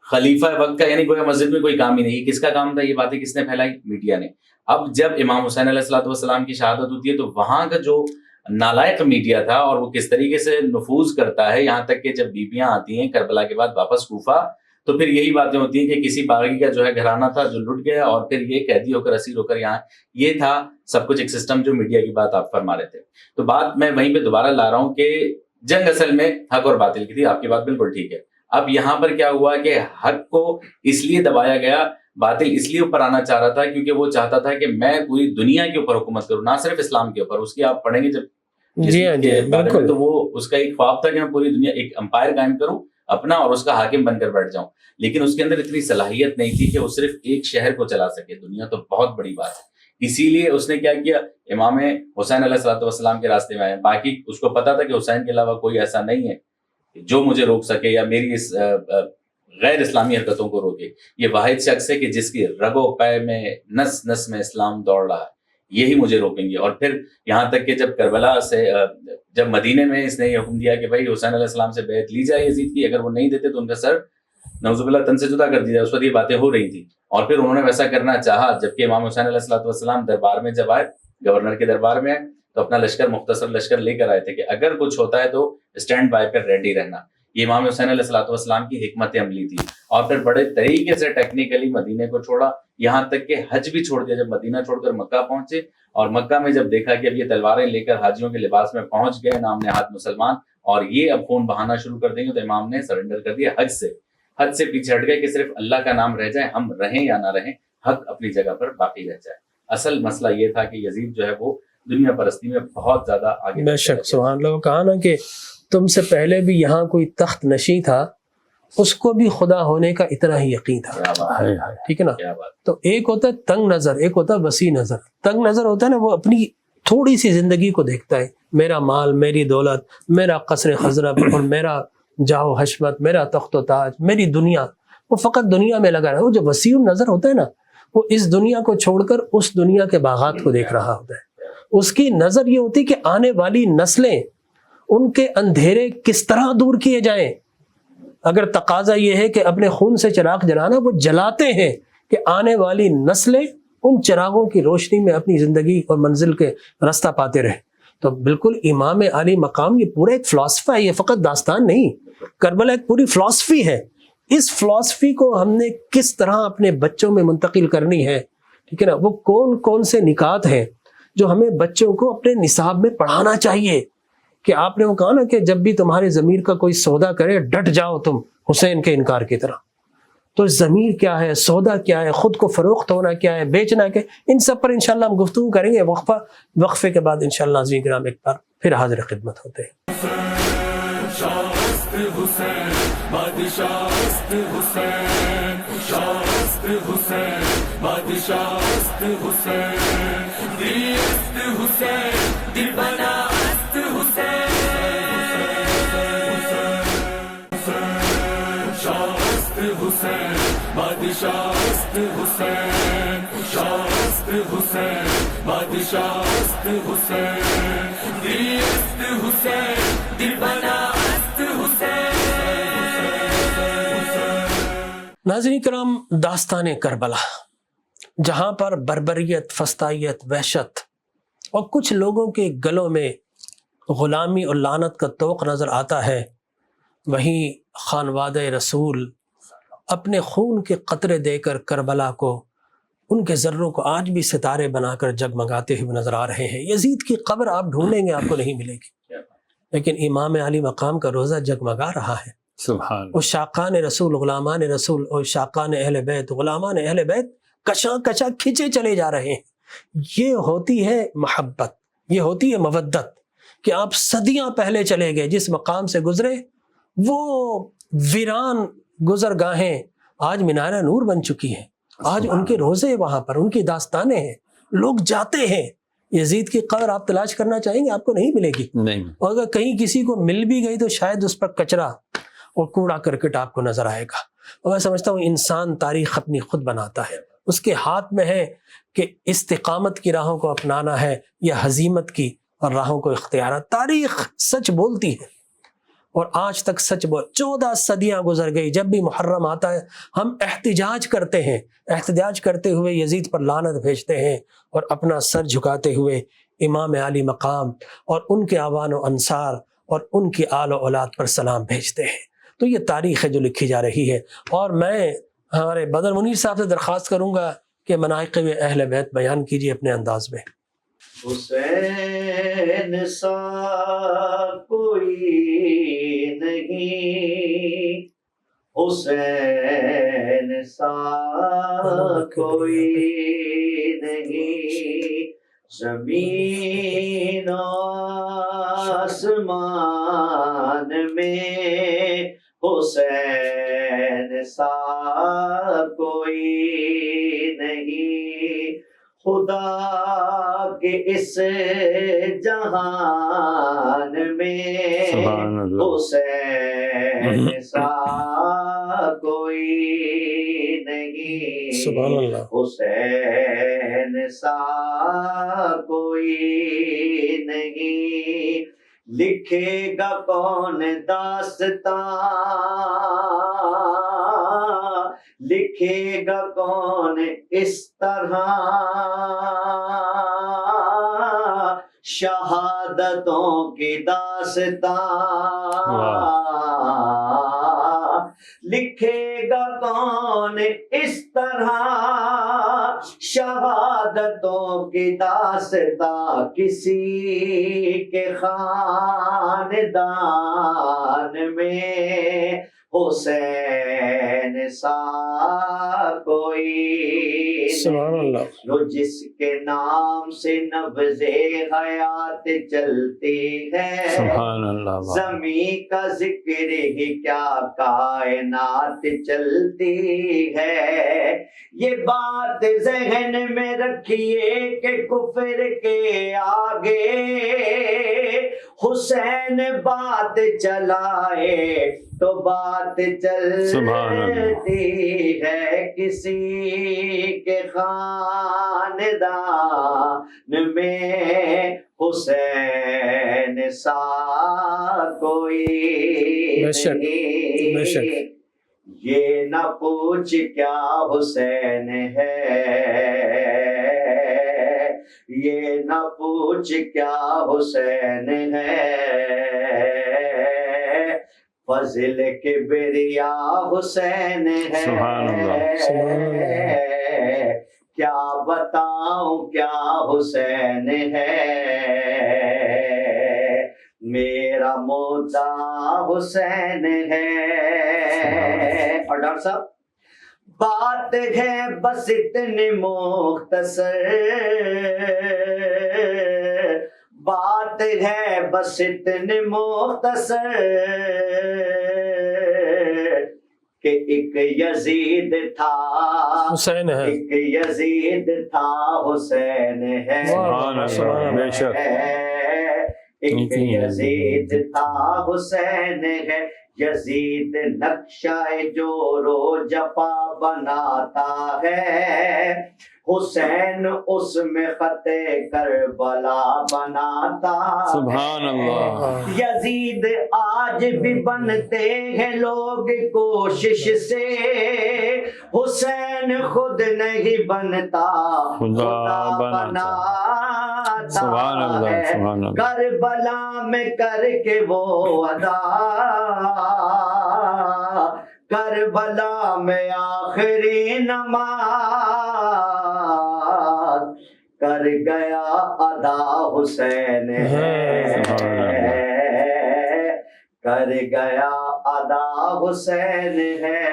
خلیفہ وقت کا, یعنی گویا مسجد میں کوئی کام ہی نہیں. کس کا کام تھا؟ یہ باتیں کس نے پھیلائی؟ میڈیا نے. اب جب امام حسین علیہ الصلوۃ والسلام کی شہادت ہوتی ہے تو وہاں کا جو نالائق میڈیا تھا اور وہ کس طریقے سے نفوذ کرتا ہے, یہاں تک کہ جب بیبیاں آتی ہیں کربلا کے بعد واپس کوفہ, تو پھر یہی باتیں ہوتی ہیں کہ کسی باغی کا جو ہے گھرانہ تھا جو لٹ گیا, اور پھر یہ قیدی ہو کر اسیر ہو کر یہاں. یہ تھا سب کچھ ایک سسٹم جو میڈیا کی بات آپ فرما رہے تھے. تو بات میں وہیں پہ دوبارہ لا رہا ہوں کہ جنگ اصل میں حق اور باطل کی تھی. آپ کی بات بالکل ٹھیک ہے. اب یہاں پر کیا ہوا کہ حق کو اس لیے دبایا گیا, باطل اس لیے اوپر آنا چاہ رہا تھا کیونکہ وہ چاہتا تھا کہ میں پوری دنیا کے اوپر حکومت کروں, نہ صرف اسلام کے اوپر. اس کی آپ پڑھیں گے جب بالکل, تو وہ اس کا ایک خواب تھا کہ میں پوری دنیا ایک امپائر قائم کروں اپنا اور اس کا حاکم بن کر بیٹھ جاؤں. لیکن اس کے اندر اتنی صلاحیت نہیں تھی کہ وہ صرف ایک شہر کو چلا سکے. دنیا تو بہت بڑی بات ہے. اسی لیے اس نے کیا کیا, امام حسین علیہ الصلوۃ والسلام کے راستے میں آئے. باقی اس کو پتا تھا کہ حسین کے علاوہ کوئی ایسا نہیں ہے جو مجھے روک سکے یا میری اس غیر اسلامی حرکتوں کو روکے. یہ واحد شخص ہے کہ جس کی رگ و پے میں, نس نس میں اسلام دوڑ رہا ہے, یہی مجھے روکیں گے. اور پھر یہاں تک کہ جب کربلا سے, جب مدینے میں اس نے یہ حکم دیا کہ بھائی حسین علیہ السلام سے بیعت لی جائے یزید کی, اگر وہ نہیں دیتے تو ان کا سر نعوذ باللہ تن سے جدا کر دیا جائے. اس وقت یہ باتیں ہو رہی تھیں اور پھر انہوں نے ویسا کرنا چاہا. جبکہ امام حسین علیہ الصلوۃ والسلام دربار میں جب آئے, گورنر کے دربار میں آئے, تو اپنا لشکر, مختصر لشکر لے کر آئے تھے کہ اگر کچھ ہوتا ہے تو اسٹینڈ بائی پر ریڈی رہنا. یہ امام حسین علیہ الصلوۃ والسلام کی حکمت عملی تھی. اور پھر بڑے طریقے سے ٹیکنیکلی مدینے کو چھوڑا, یہاں تک کہ حج بھی چھوڑ دیا. جب مدینہ چھوڑ کر مکہ پہنچے اور مکہ میں جب دیکھا کہ اب یہ تلواریں لے کر حاجیوں کے لباس میں پہنچ گئے نام نہاد مسلمان, اور یہ اب خون بہانا شروع کر دیں گے, تو امام نے سرنڈر کر دیا. حج سے پیچھے ہٹ گئے کہ صرف اللہ کا نام رہ جائے, ہم رہیں یا نہ رہیں, حق اپنی جگہ پر باقی رہ جائے. اصل مسئلہ یہ تھا کہ یزید جو ہے وہ دنیا پرستی میں بہت زیادہ آگے. بے شک سبحان اللہ. کہا نا کہ تم سے پہلے بھی یہاں کوئی تخت نشین تھا، اس کو بھی خدا ہونے کا اتنا ہی یقین تھا. کیا بات ہے، ٹھیک ہے نا. کیا بات. تو ایک ہوتا ہے تنگ نظر، ایک ہوتا ہے وسیع نظر. تنگ نظر ہوتا ہے نا وہ اپنی تھوڑی سی زندگی کو دیکھتا ہے، میرا مال، میری دولت، میرا قصر خضرب اور میرا جاہ و حشمت، میرا تخت و تاج، میری دنیا، وہ فقط دنیا میں لگا رہا ہے. وہ جو وسیع نظر ہوتا ہے نا، وہ اس دنیا کو چھوڑ کر اس دنیا کے باغات کو دیکھ رہا ہوتا ہے. اس کی نظر یہ ہوتی کہ آنے والی نسلیں، ان کے اندھیرے کس طرح دور کیے جائیں. اگر تقاضا یہ ہے کہ اپنے خون سے چراغ جلانا، وہ جلاتے ہیں کہ آنے والی نسلیں ان چراغوں کی روشنی میں اپنی زندگی اور منزل کے راستہ پاتے رہے. تو بالکل امام علی مقام یہ پورا ایک فلسفہ ہے، یہ فقط داستان نہیں. کربلا ایک پوری فلسفی ہے. اس فلسفی کو ہم نے کس طرح اپنے بچوں میں منتقل کرنی ہے، ٹھیک ہے نا. وہ کون کون سے نکات ہیں جو ہمیں بچوں کو اپنے نصاب میں پڑھانا چاہیے. کہ آپ نے وہ کہا نا کہ جب بھی تمہارے ضمیر کا کوئی سودا کرے ڈٹ جاؤ تم حسین کے انکار کی طرح. تو ضمیر کیا ہے، سودا کیا ہے، خود کو فروخت ہونا کیا ہے، بیچنا کیا ہے، ان سب پر انشاءاللہ ہم گفتگو کریں گے. وقفے کے بعد انشاءاللہ ناظرین کرام ایک بار پھر حاضر خدمت ہوتے ہیں. شاست حسین بادشاہست حسین، شاست حسین بادشاہست حسین، دیست حسین دل بناست حسین، شاست حسین بادشاہست حسین، شاست حسین بادشاہست حسین، دیست حسین دل بناست حسین. ناظرین کرام، داستان کربلا جہاں پر بربریت، فسطائیت، وحشت اور کچھ لوگوں کے گلوں میں غلامی اور لعنت کا طوق نظر آتا ہے، وہیں خانوادہ رسول اپنے خون کے قطرے دے کر کربلا کو، ان کے ذروں کو آج بھی ستارے بنا کر جگمگاتے ہوئے نظر آ رہے ہیں. یزید کی قبر آپ ڈھونڈیں گے آپ کو نہیں ملے گی، لیکن امام علی مقام کا روزہ جگمگا رہا ہے. سبحان. وہ شاقان رسول، غلامان رسول اور شاقان اہل بیت، غلامان اہل بیت کشاں کشاں کھچے چلے جا رہے ہیں. یہ ہوتی ہے محبت، یہ ہوتی ہے مودت، کہ آپ صدیاں پہلے چلے گئے، جس مقام سے گزرے وہ ویران گزر گاہیں آج مینار نور بن چکی ہیں. آج ان کے روزے وہاں پر، ان کی داستانیں ہیں، لوگ جاتے ہیں. یزید کی قبر آپ تلاش کرنا چاہیں گے آپ کو نہیں ملے گی، نہیں. اور اگر کہیں کسی کو مل بھی گئی تو شاید اس پر کچرا اور کوڑا کرکٹ آپ کو نظر آئے گا. اور میں سمجھتا ہوں انسان تاریخ اپنی خود بناتا ہے، اس کے ہاتھ میں ہے کہ استقامت کی راہوں کو اپنانا ہے یا ہزیمت کی اور راہوں کو اختیار. تاریخ سچ بولتی ہے اور آج تک سچ 14 صدیاں گزر گئی. جب بھی محرم آتا ہے ہم احتجاج کرتے ہیں، احتجاج کرتے ہوئے یزید پر لعنت بھیجتے ہیں اور اپنا سر جھکاتے ہوئے امام علی مقام اور ان کے اعوان و انصار اور ان کی آل و اولاد پر سلام بھیجتے ہیں. تو یہ تاریخ ہے جو لکھی جا رہی ہے. اور میں ہمارے بدر منیر صاحب سے درخواست کروں گا کہ مناقب اہل بیت بیان کیجیے اپنے انداز میں. حسین سا کوئی نہیں، حسین سا کوئی نہیں، زمین و آسمان میں حسین سا کوئی نہیں، خدا کے اس جہان میں سبحان اللہ. حسین سا کوئی نہیں، سبحان اللہ. حسین سا کوئی نہیں، لکھے گا کون داستان، لکھے گا کون اس طرح شہادتوں کی داستان، لکھے گا کون اس طرح شہادتوں کی داستان، کسی کے خاندان میں حسین سا کوئی سبحان اللہ. جو جس کے نام سے نبض حیات چلتی ہے سبحان اللہ. زمین کا ذکر ہی کیا کائنات چلتی ہے. یہ بات ذہن میں رکھیے کہ کفر کے آگے حسین بات چلائے تو بات چلتی ہے. کسی کے خاندان میں حسین سا کوئی بے شک، بے شک. نہیں. یہ نہ پوچھ کیا حسین ہے، یہ نہ پوچھ کیا حسین ہے. فضل کبریا حسین ہے. سبحان اللہ. سبحان اللہ. کیا بتاؤں کیا حسین ہے. میرا مدعا حسین ہے. اور ڈاکٹر صاحب بات ہے بس اتنی مختصر، بات ہے بس اتنی مختصر کہ ایک یزید تھا، حسین ہے. ایک یزید تھا حسین ہے. سبحان اللہ. بے شک. ایک یزید تھا حسین ہے. یزید نقشہ جو رو جپا بناتا ہے، حسین اس میں خط کربلا بناتا ہے. سبحان اللہ. یزید آج بھی بنتے ہیں لوگ کوشش سے، حسین خود نہیں بنتا خدا بناتا سبحان اللہ. ہے. سبحان اللہ. کربلا میں کر کے وہ ادا، کربلا میں آخری نماز کر گیا ادا حسین ہے. کر گیا ادا حسین ہے.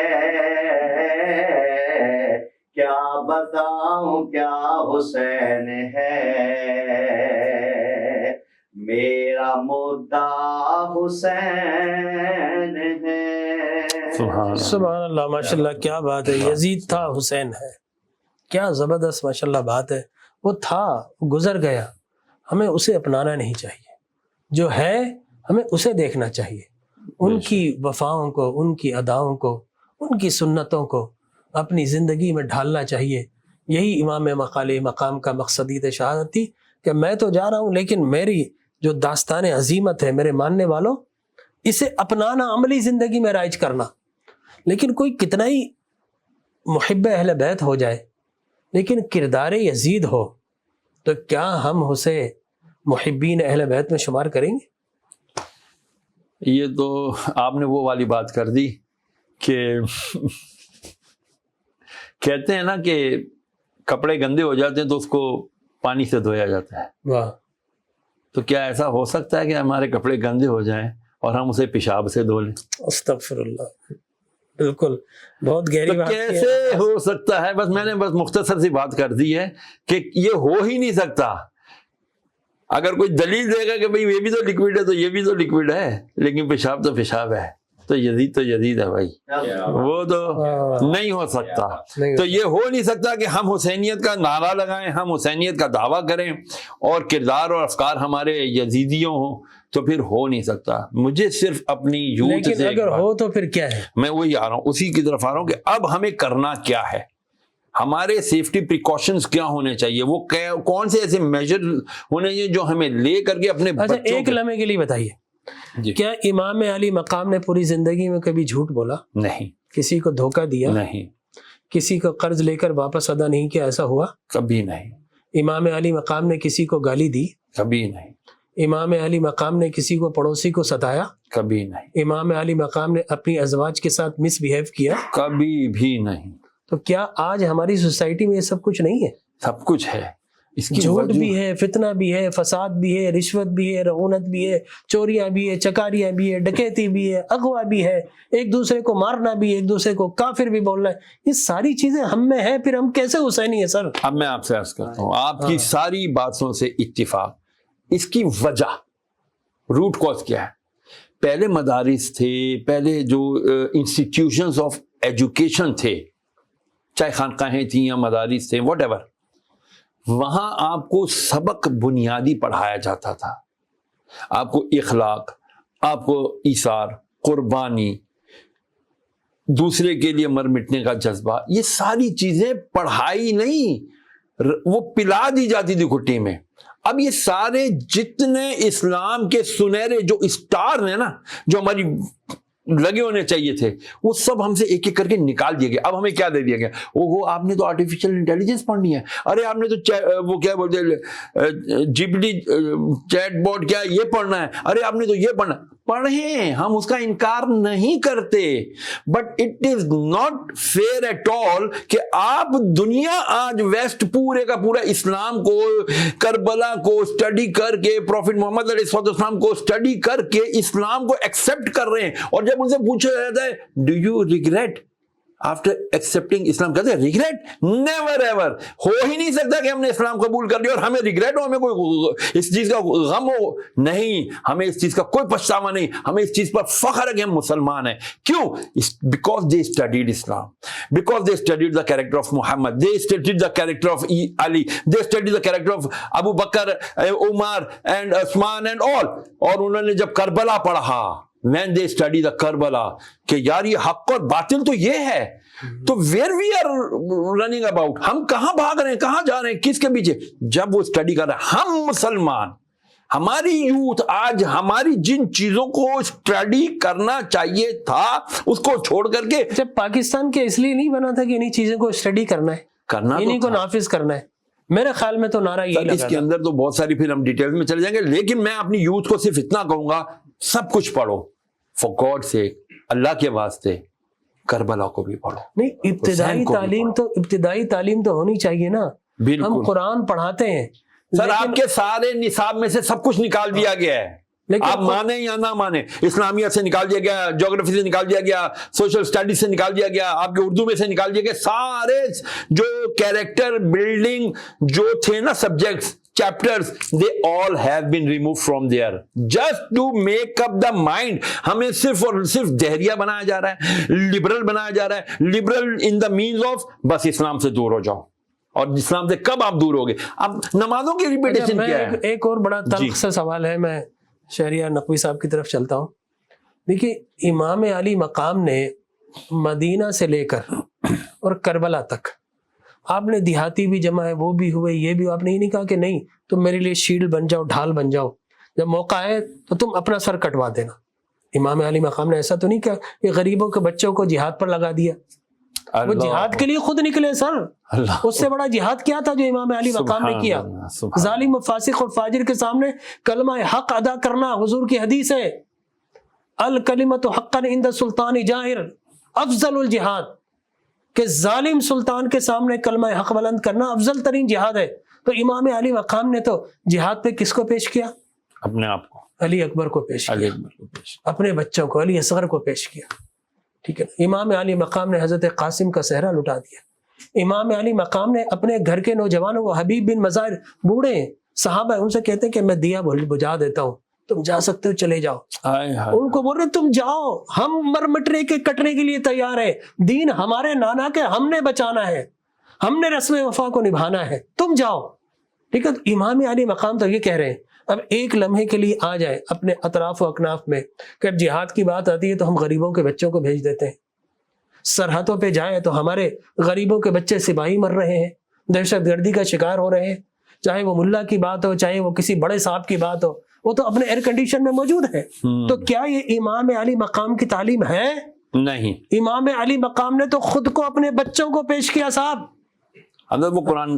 کیا بتاؤں کیا حسین ہے. میرا مدعا حسین ہے. سبحان اللہ. ماشاء اللہ، کیا بات ہے. یزید تھا حسین ہے. کیا زبردست ماشاء اللہ بات ہے. وہ تھا، گزر گیا، ہمیں اسے اپنانا نہیں چاہیے. جو ہے ہمیں اسے دیکھنا چاہیے. ان کی وفاؤں کو، ان کی اداؤں کو، ان کی سنتوں کو اپنی زندگی میں ڈھالنا چاہیے. یہی امام مقالی مقام کا مقصدیت شہادت تھی کہ میں تو جا رہا ہوں لیکن میری جو داستان عظیمت ہے میرے ماننے والوں، اسے اپنانا، عملی زندگی میں رائج کرنا. لیکن کوئی کتنا ہی محب اہل بیت ہو جائے لیکن کردار یزید ہو تو کیا ہم اسے محبین اہل بیت میں شمار کریں گے؟ یہ تو آپ نے وہ والی بات کر دی کہ کہتے ہیں نا کہ کپڑے گندے ہو جاتے ہیں تو اس کو پانی سے دھویا جاتا ہے. واہ. تو کیا ایسا ہو سکتا ہے کہ ہمارے کپڑے گندے ہو جائیں اور ہم اسے پیشاب سے دھو لیں؟ استغفر اللہ. بالکل، بہت گہری تو بات کیسے ہو سکتا ہے؟ بس میں نے مختصر سی بات کر دی ہے کہ یہ ہو ہی نہیں سکتا. اگر کوئی دلیل دے گا کہ بھئی یہ بھی تو لکوڈ ہے تو یہ بھی تو لکوڈ ہے، لیکن پیشاب تو پیشاب ہے، تو یزید ہے بھائی، وہ تو نہیں ہو سکتا. تو یہ ہو نہیں سکتا کہ ہم حسینیت کا نعرہ لگائیں، ہم حسینیت کا دعویٰ کریں اور کردار اور افکار ہمارے یزیدیوں ہوں، تو پھر ہو نہیں سکتا. مجھے صرف اپنی یوتھ لیکن سے اگر ہو تو پھر کیا ہے؟ میں وہی آ رہا ہوں، اسی کی طرف آ رہا ہوں کہ اب ہمیں کرنا کیا ہے، ہمارے سیفٹی پریکاشنز کیا ہونے چاہیے، وہ کون سے ایسے میجر ہونے چاہیے جو ہمیں لے کر کے اپنے اچھا بچوں ایک لمحے کے لیے بتائیے، جی. کیا امام علی مقام نے پوری زندگی میں کبھی جھوٹ بولا؟ نہیں، کسی کو دھوکہ دیا؟ نہیں، کسی کو قرض لے کر واپس ادا نہیں کیا؟ ایسا ہوا؟ کبھی نہیں، امام علی مقام نے کسی کو گالی دی؟ کبھی نہیں، امام علی مقام نے کسی کو پڑوسی کو ستایا؟ کبھی نہیں، امام علی مقام نے اپنی ازواج کے ساتھ مس بیہیو کیا؟ کبھی بھی نہیں. تو کیا آج ہماری سوسائٹی میں یہ سب کچھ نہیں ہے؟ سب کچھ ہے. جھوٹ بھی ہے، فتنہ بھی ہے، فساد بھی ہے، رشوت بھی ہے، رعونت بھی ہے، چوریاں بھی ہے، چکاریاں بھی ہے، ڈکیتی بھی ہے، اغوا بھی ہے، ایک دوسرے کو مارنا بھی ہے، ایک دوسرے کو کافر بھی بولنا ہے. یہ ساری چیزیں ہم میں ہیں، پھر ہم کیسے حسینی ہیں سر؟ اب میں آپ سے عرض کرتا ہوں، آپ کی ساری باتوں سے اتفاق. اس کی وجہ، روٹ کاز کیا ہے؟ پہلے مدارس تھے، پہلے جو انسٹیٹیوشنز آف ایجوکیشن تھے، چاہے خانقاہیں تھیں یا مدارس تھے، واٹ ایور، وہاں آپ کو سبق بنیادی پڑھایا جاتا تھا. آپ کو اخلاق، آپ کو ایثار، قربانی، دوسرے کے لیے مر مٹنے کا جذبہ، یہ ساری چیزیں پڑھائی نہیں، وہ پلا دی جاتی تھی گھٹی میں. اب یہ سارے جتنے اسلام کے سنہرے جو اسٹار ہیں نا، جو ہماری لگے ہونے چاہیے تھے، وہ سب ہم سے ایک ایک کر کے نکال دیے گئے. اب ہمیں کیا دے دیا گیا؟ وہ آپ نے تو آرٹیفیشل انٹیلیجنس پڑھنی ہے، ارے آپ نے تو وہ کیا بولتے جیپٹی چیٹ بوٹ کیا یہ پڑھنا ہے، ارے آپ نے تو یہ پڑھنا. پڑھیں، ہم اس کا انکار نہیں کرتے، but it is not fair at all کہ آپ دنیا آج ویسٹ پورے کا پورا اسلام کو، کربلا کو اسٹڈی کر کے، پروفٹ محمد علیہ السلام کو اسٹڈی کر کے اسلام کو ایکسپٹ کر رہے ہیں. اور جب ان سے پوچھا جاتا ہے do you regret after accepting Islam, کہتے ہیں ریگریٹ نیور ایور. ہو ہی نہیں سکتا کہ ہم نے اسلام قبول کر لیا اور ہمیں ریگریٹ ہو، ہمیں کوئی اس چیز کا غم ہو. نہیں، ہمیں اس چیز کا کوئی پچھتاوا نہیں، ہمیں اس چیز پر فخر ہے کہ ہم مسلمان ہیں. کیوں؟ Because they studied Islam, because they studied the character of Muhammad, they studied the character of Ali, they studied the character of Abu Bakr, Umar and Usman and all. اور انہوں نے جب کربلا پڑھا، when they study the Karbala, کہ یار یہ حق اور باطل تو یہ ہے، تو where we are running about، ہم کہاں بھاگ رہے ہیں، کہاں جا رہے ہیں، کس کے پیچھے؟ جب وہ اسٹڈی کر رہے ہیں، ہم مسلمان، ہماری یوتھ آج ہماری جن چیزوں کو اسٹڈی کرنا چاہیے تھا اس کو چھوڑ کر کے، جب پاکستان کے اس لیے نہیں بنا تھا کہ انہی چیزوں کو اسٹڈی کرنا ہے، انہی کو نافذ کرنا ہے. میرے خیال میں تو نعرہ یہی لگا. اس کے اندر تو بہت ساری، پھر ہم ڈیٹیل میں چلے جائیں گے، لیکن میں اپنی یوتھ کو صرف اتنا کہوں گا، سب کچھ پڑھو فار گاڈ سیک، اللہ کے واسطے، کربلا کو بھی پڑھو. نہیں، ابتدائی تعلیم تو ہونی چاہیے نا. ہم قرآن پڑھاتے ہیں سر، آپ کے سارے نصاب میں سے سب کچھ نکال دیا گیا ہے، آپ مانیں یا نہ مانیں. اسلامیہ سے نکال دیا گیا، جیوگرافی سے نکال دیا گیا، سوشل اسٹڈیز سے نکال دیا گیا، آپ کے اردو میں سے نکال دیا گیا. سارے جو کیریکٹر بلڈنگ جو تھے نا subjects, chapters, they all have been removed from there just to make up the mind. ہمیں صرف اور صرف دہریہ بنایا جا رہا ہے، لبرل بنایا جا رہا ہے. Liberal in the means of بس اسلام سے دور ہو جاؤ. اور اسلام سے کب آپ دور ہوگے؟ اب نمازوں کی ریپیٹیشن کیا ہے؟ ایک اور بڑا تلخ سا سوال ہے، میں شہریار نقوی صاحب کی طرف چلتا ہوں. دیکھیے، امام علی مقام نے مدینہ سے لے کر اور کربلا تک، آپ نے دیہاتی بھی جمع ہے، وہ بھی ہوئے، یہ بھی، آپ نے یہ نہیں کہا کہ نہیں تم میرے لیے شیلڈ بن جاؤ، ڈھال بن جاؤ، جب موقع ہے تو تم اپنا سر کٹوا دینا. امام علی مقام نے ایسا تو نہیں کہا کہ غریبوں کے بچوں کو جہاد پر لگا دیا. وہ جہاد کے لیے خود نکلے سر. اس سے بڑا جہاد کیا تھا جو امام علی مقام نے کیا؟ ظالم و فاسق اور فاجر کے سامنے کلمہ حق ادا کرنا. حضور کی حدیث ہے، الکلمۃ حقا عند سلطان جاہر افضل الجہاد، کہ ظالم سلطان کے سامنے کلمہ حق بلند کرنا افضل ترین جہاد ہے. تو امام علی مقام نے تو جہاد پہ کس کو پیش کیا؟ اپنے آپ کو، علی اکبر کو پیش کیا، اپنے بچوں کو علی اصغر کو پیش کیا. ٹھیک ہے، امام علی مقام نے حضرت قاسم کا صحرا لٹا دیا. امام علی مقام نے اپنے گھر کے نوجوانوں کو، حبیب بن مظاہر بوڑھے صحابہ، ان سے کہتے ہیں کہ میں دیا بجھا دیتا ہوں، تم جا سکتے ہو، چلے جاؤ. ان کو بول رہے تم جاؤ، ہم مر مٹنے کے کٹنے کے لیے تیار ہیں، دین ہمارے نانا کے ہم نے بچانا ہے، ہم نے رسم وفا کو نبھانا ہے، تم جاؤ. ٹھیک ہے، تو امام علی مقام تو یہ کہہ رہے ہیں. اب ایک لمحے کے لیے آ جائے اپنے اطراف و اکناف میں کہ جہاد کی بات آتی ہے تو ہم غریبوں کے بچوں کو بھیج دیتے ہیں. سرحدوں پہ جائیں تو ہمارے غریبوں کے بچے سپاہی مر رہے ہیں، دہشت گردی کا شکار ہو رہے ہیں، چاہے وہ ملا کی بات ہو، چاہے وہ کسی بڑے صاحب کی بات ہو، وہ تو اپنے ایئر کنڈیشن میں موجود ہے. تو کیا یہ امام علی مقام کی تعلیم ہے؟ نہیں. امام علی مقام نے تو خود کو اپنے بچوں کو پیش کیا صاحب. اگر وہ قرآن،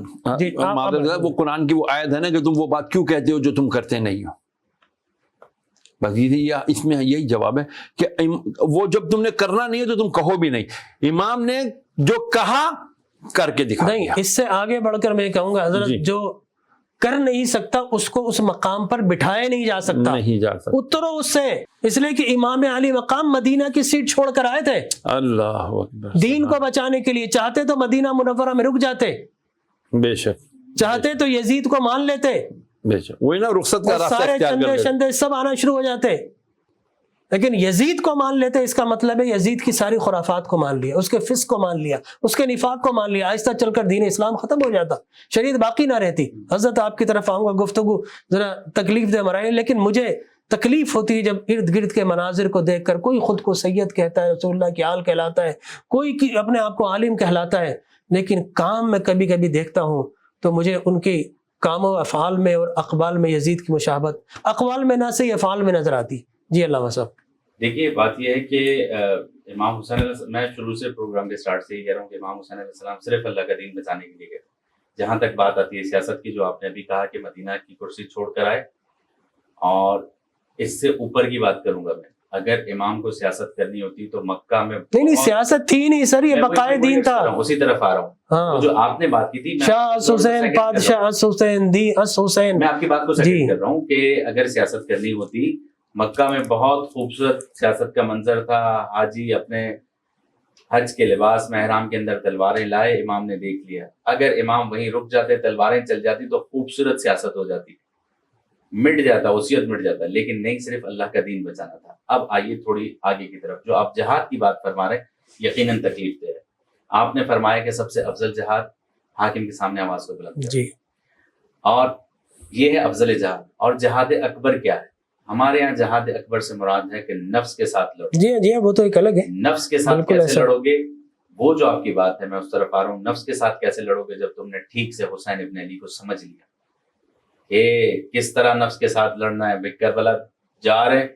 وہ قرآن کی وہ آیت ہے نا کہ تم وہ بات کیوں کہتے ہو جو تم کرتے نہیں ہو. بس اس میں یہی جواب ہے کہ وہ جب تم نے کرنا نہیں ہے تو تم کہو بھی نہیں. امام نے جو کہا کر کے دکھا نہیں. اس سے آگے بڑھ کر میں کہوں گا حضرت، جو کر نہیں سکتا اس کو اس مقام پر بٹھایا نہیں جا سکتا. نہیں جا سکتا. اترو اس سے، اس لیے کہ امام علی مقام مدینہ کی سیٹ چھوڑ کر آئے تھے اللہ اکبر. دین کو بچانے کے لیے. چاہتے تو مدینہ منورہ میں رک جاتے، بے شک چاہتے تو یزید کو مان لیتے، بے شک. وہی نا رخصت کا اور راستہ سارے اختیار کر چندے لیتے. شندے سب آنا شروع ہو جاتے. لیکن یزید کو مان لیتے، اس کا مطلب ہے یزید کی ساری خرافات کو مان لیا، اس کے فسق کو مان لیا، اس کے نفاق کو مان لیا. آہستہ چل کر دین اسلام ختم ہو جاتا، شریعت باقی نہ رہتی. حضرت آپ کی طرف آؤں گا، گفتگو ذرا تکلیف دہ مرائے، لیکن مجھے تکلیف ہوتی ہے جب ارد گرد کے مناظر کو دیکھ کر کوئی خود کو سید کہتا ہے، رسول اللہ کی آل کہلاتا ہے، کوئی اپنے آپ کو عالم کہلاتا ہے، لیکن کام میں کبھی کبھی دیکھتا ہوں تو مجھے ان کی کام و افعال میں اور اقوال میں یزید کی مشابہت اقوال میں نہ صحیح افعال میں نظر آتی. جی علامہ صاحب. دیکھیے بات یہ ہے کہ امام حسین علیہ، میں شروع سے پروگرام کے سٹارٹ سے ہی کہہ رہا ہوں کہ امام حسین علیہ السلام صرف اللہ کا دین بچانے کے لیے گئے. جہاں تک بات آتی ہے سیاست کی، جو آپ نے ابھی کہا کہ مدینہ کی کرسی چھوڑ کر آئے، اور اس سے اوپر کی بات کروں گا میں، اگر امام کو سیاست کرنی ہوتی تو مکہ میں نہیں سیاست تھی نہیں سر، یہ بقائے دین تھا. اسی طرف آ رہا ہوں. ہاں جو آپ نے بات کی تھی، شاہ حسین بادشاہ حسین دی حسین، میں آپ کی بات کو سیکنڈ کر رہا ہوں کہ اگر سیاست کرنی ہوتی، مکہ میں بہت خوبصورت سیاست کا منظر تھا. حاجی اپنے حج کے لباس میں احرام کے اندر تلواریں لائے، امام نے دیکھ لیا. اگر امام وہیں رک جاتے، تلواریں چل جاتی تو خوبصورت سیاست ہو جاتی، مٹ جاتا، وصیت مٹ جاتا. لیکن نہیں، صرف اللہ کا دین بچانا تھا. اب آئیے تھوڑی آگے کی طرف. جو آپ جہاد کی بات فرما رہے ہیں یقیناً تکلیف دہ ہے. آپ نے فرمایا کہ سب سے افضل جہاد حاکم کے سامنے آواز کو بلند کرنا. جی، اور یہ ہے افضل جہاد. اور جہاد اکبر کیا ہے؟ ہمارے یہاں جہاد اکبر سے مراد ہے کہ نفس کے ساتھ لڑو. جی جی، وہ تو ایک الگ ہے. نفس کے ساتھ کیسے لڑو گے، وہ جو آپ کی بات ہے میں اس طرف آ رہا ہوں. نفس کے ساتھ کیسے لڑو گے؟ جب تم نے ٹھیک سے حسین ابن علی کو سمجھ لیا کہ کس طرح نفس کے ساتھ لڑنا ہے. کربلا جا رہے،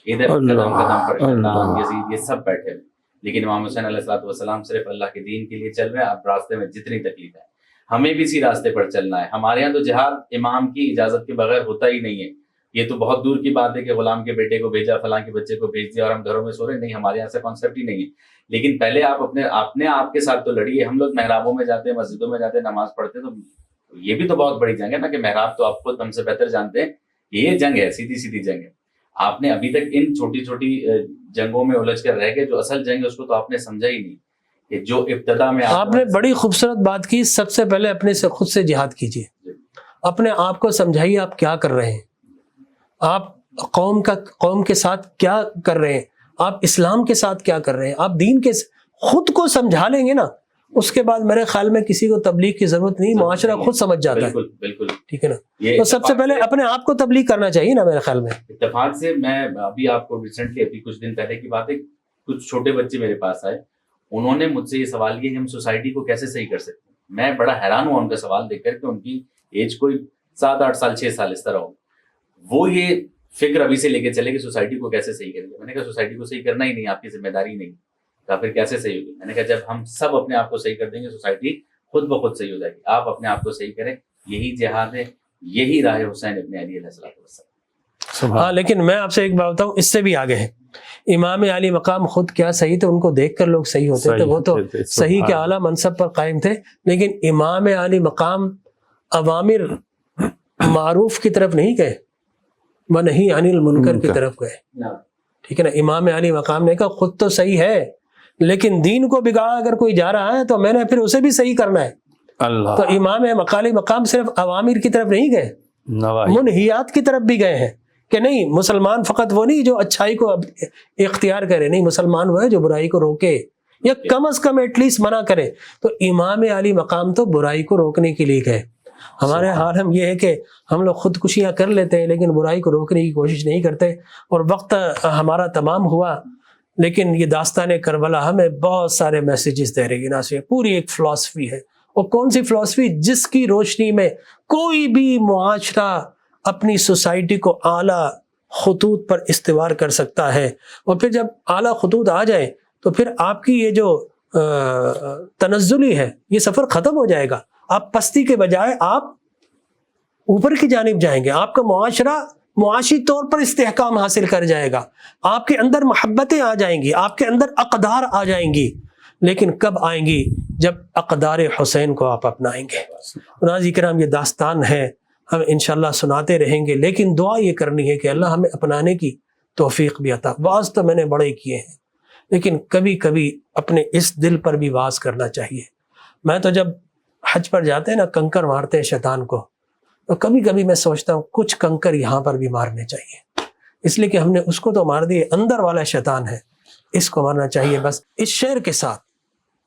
ادھر قدم قدم پر شیطان، یزید، یہ سب بیٹھے ہوئے. لیکن امام حسین علیہ الصلوۃ والسلام صرف اللہ کے دین کے لیے چل رہے ہیں. اب راستے میں جتنی تکلیف ہے ہمیں بھی اسی راستے پر چلنا ہے. ہمارے یہاں تو جہاد امام کی اجازت کے بغیر ہوتا ہی نہیں ہے. یہ تو بہت دور کی بات ہے کہ غلام کے بیٹے کو بھیجا، فلاں کے بچے کو بھیج دیا اور ہم گھروں میں سو رہے. نہیں، ہمارے یہاں سے کانسیپٹ ہی نہیں ہے. لیکن پہلے آپ اپنے آپ کے ساتھ تو لڑیے. ہم لوگ محرابوں میں جاتے ہیں، مسجدوں میں جاتے ہیں، نماز پڑھتے ہیں، تو یہ بھی تو بہت بڑی جنگ ہے نا کہ محراب تو آپ خود ہم سے بہتر جانتے ہیں. یہ جنگ ہے، سیدھی سیدھی جنگ ہے. آپ نے ابھی تک ان چھوٹی چھوٹی جنگوں میں الجھ کر رہ گئے. جو اصل جنگ ہے اس کو تو آپ نے سمجھا ہی نہیں کہ جو ابتدا میں آپ نے بڑی خوبصورت بات کی. سب سے پہلے اپنے سے خود سے جہاد کیجیے. اپنے آپ کو سمجھائیے آپ کیا کر رہے ہیں، آپ قوم کے ساتھ کیا کر رہے ہیں، آپ اسلام کے ساتھ کیا کر رہے ہیں. آپ دین کے خود کو سمجھا لیں گے نا، اس کے بعد میرے خیال میں کسی کو تبلیغ کی ضرورت نہیں. معاشرہ خود سمجھ جاتا ہے. بالکل ٹھیک ہے نا. تو سب سے پہلے اپنے آپ کو تبلیغ کرنا چاہیے نا میرے خیال میں. اتفاق سے میں ابھی آپ کو ریسنٹلی ابھی کچھ دن پہلے کی بات ہے، کچھ چھوٹے بچے میرے پاس آئے. انہوں نے مجھ سے یہ سوال کیا کہ ہم سوسائٹی کو کیسے صحیح کر سکتے ہیں. میں بڑا حیران ہوا ان کا سوال دیکھ کر کہ ان کی ایج کوئی 7-8 سال 6 سال اس طرح ہو. وہ یہ فکر ابھی سے لے کے چلے کہ سوسائٹی کو کیسے صحیح کریں گے. میں نے کہا سوسائٹی کو صحیح کرنا ہی نہیں، آپ کی ذمہ داری نہیں. کہا پھر کیسے صحیح ہوگی؟ میں نے کہا جب ہم سب اپنے آپ کو صحیح کر دیں گے سوسائٹی خود بخود صحیح ہو جائے گی. آپ اپنے آپ کو صحیح کریں، یہی جہاد ہے، یہی راہ حسین ابن علی علیہ السلام. ہاں، لیکن میں آپ سے ایک بات بتاؤں، اس سے بھی آگے ہے. امام علی مقام خود کیا صحیح تھے، ان کو دیکھ کر لوگ صحیح ہوتے تھے. وہ تو صحیح کے اعلیٰ منصب پر قائم تھے. لیکن امام علی مقام اوامر معروف کی طرف نہیں گئے، ونہی عن المنکر کی طرف گئے. ٹھیک ہے نا. امام علی مقام نے کہا خود تو صحیح ہے، لیکن دین کو بگاڑ اگر کوئی جا رہا ہے تو میں نے پھر اسے بھی صحیح کرنا ہے. اللہ. تو امام علی مقام صرف اوامر کی طرف نہیں گئے، منہیات کی طرف بھی گئے ہیں کہ نہیں، مسلمان فقط وہ نہیں جو اچھائی کو اختیار کرے، نہیں، مسلمان وہ ہے جو برائی کو روکے یا کم از کم ایٹ لیسٹ منع کرے. تو امام علی مقام تو برائی کو روکنے کے لیے گئے. ہمارے حال ہم یہ ہے کہ ہم لوگ خودکشیاں کر لیتے ہیں لیکن برائی کو روکنے کی کوشش نہیں کرتے. اور وقت ہمارا تمام ہوا، لیکن یہ داستان کربلا ہمیں بہت سارے میسیجز دے رہی ہے. ناصر، پوری ایک فلسفی ہے. اور کون سی فلسفی؟ جس کی روشنی میں کوئی بھی معاشرہ اپنی سوسائٹی کو اعلیٰ خطوط پر استوار کر سکتا ہے. اور پھر جب اعلیٰ خطوط آ جائے تو پھر آپ کی یہ جو تنزلی ہے یہ سفر ختم ہو جائے گا. آپ پستی کے بجائے آپ اوپر کی جانب جائیں گے. آپ کا معاشرہ معاشی طور پر استحکام حاصل کر جائے گا. آپ کے اندر محبتیں آ جائیں گی، آپ کے اندر اقدار آ جائیں گی. لیکن کب آئیں گی؟ جب اقدار حسین کو آپ اپنائیں گے. ناظرین کرام، یہ داستان ہے ہم انشاءاللہ سناتے رہیں گے، لیکن دعا یہ کرنی ہے کہ اللہ ہمیں اپنانے کی توفیق بھی عطا۔ واز تو میں نے بڑے کیے ہیں، لیکن کبھی کبھی اپنے اس دل پر بھی واز کرنا چاہیے۔ میں تو جب حج پر جاتے ہیں نا، کنکر مارتے ہیں شیطان کو، تو کبھی کبھی میں سوچتا ہوں کچھ کنکر یہاں پر بھی مارنے چاہیے، اس لیے کہ ہم نے اس کو تو مار دیے، اندر والا شیطان ہے، اس کو مارنا چاہیے۔ بس اس شعر کے ساتھ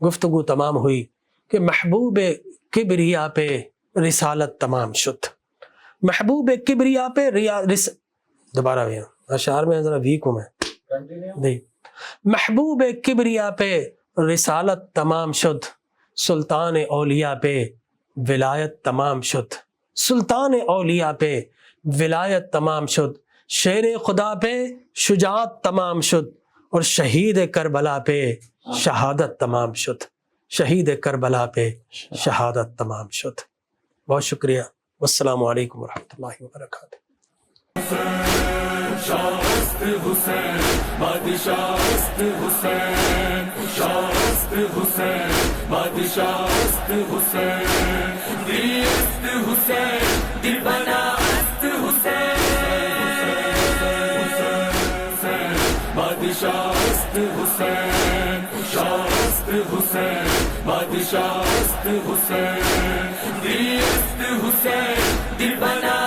گفتگو تمام ہوئی کہ محبوب کبریا پہ رسالت تمام شد، محبوب کبریا پہ دوبارہ بھی اشعار میں ذرا ویک ہوں میں، محبوب کبریا پہ رسالت تمام شد، سلطان اولیاء پہ ولایت تمام شد، سلطان اولیاء پہ ولایت تمام شد، شیر خدا پہ شجاعت تمام شد، اور شہید کربلا پہ شہادت تمام شد، شہید کربلا پہ شہادت تمام شد۔ بہت شکریہ، والسلام علیکم ورحمۃ اللہ وبرکاتہ۔ شاست حسین بادشاہست حسین، شاست حسین بادشاہست حسین، دیست حسین دل بناست حسین، بادشاہست حسین، شاست حسین بادشاہست حسین، دیست حسین دل بنا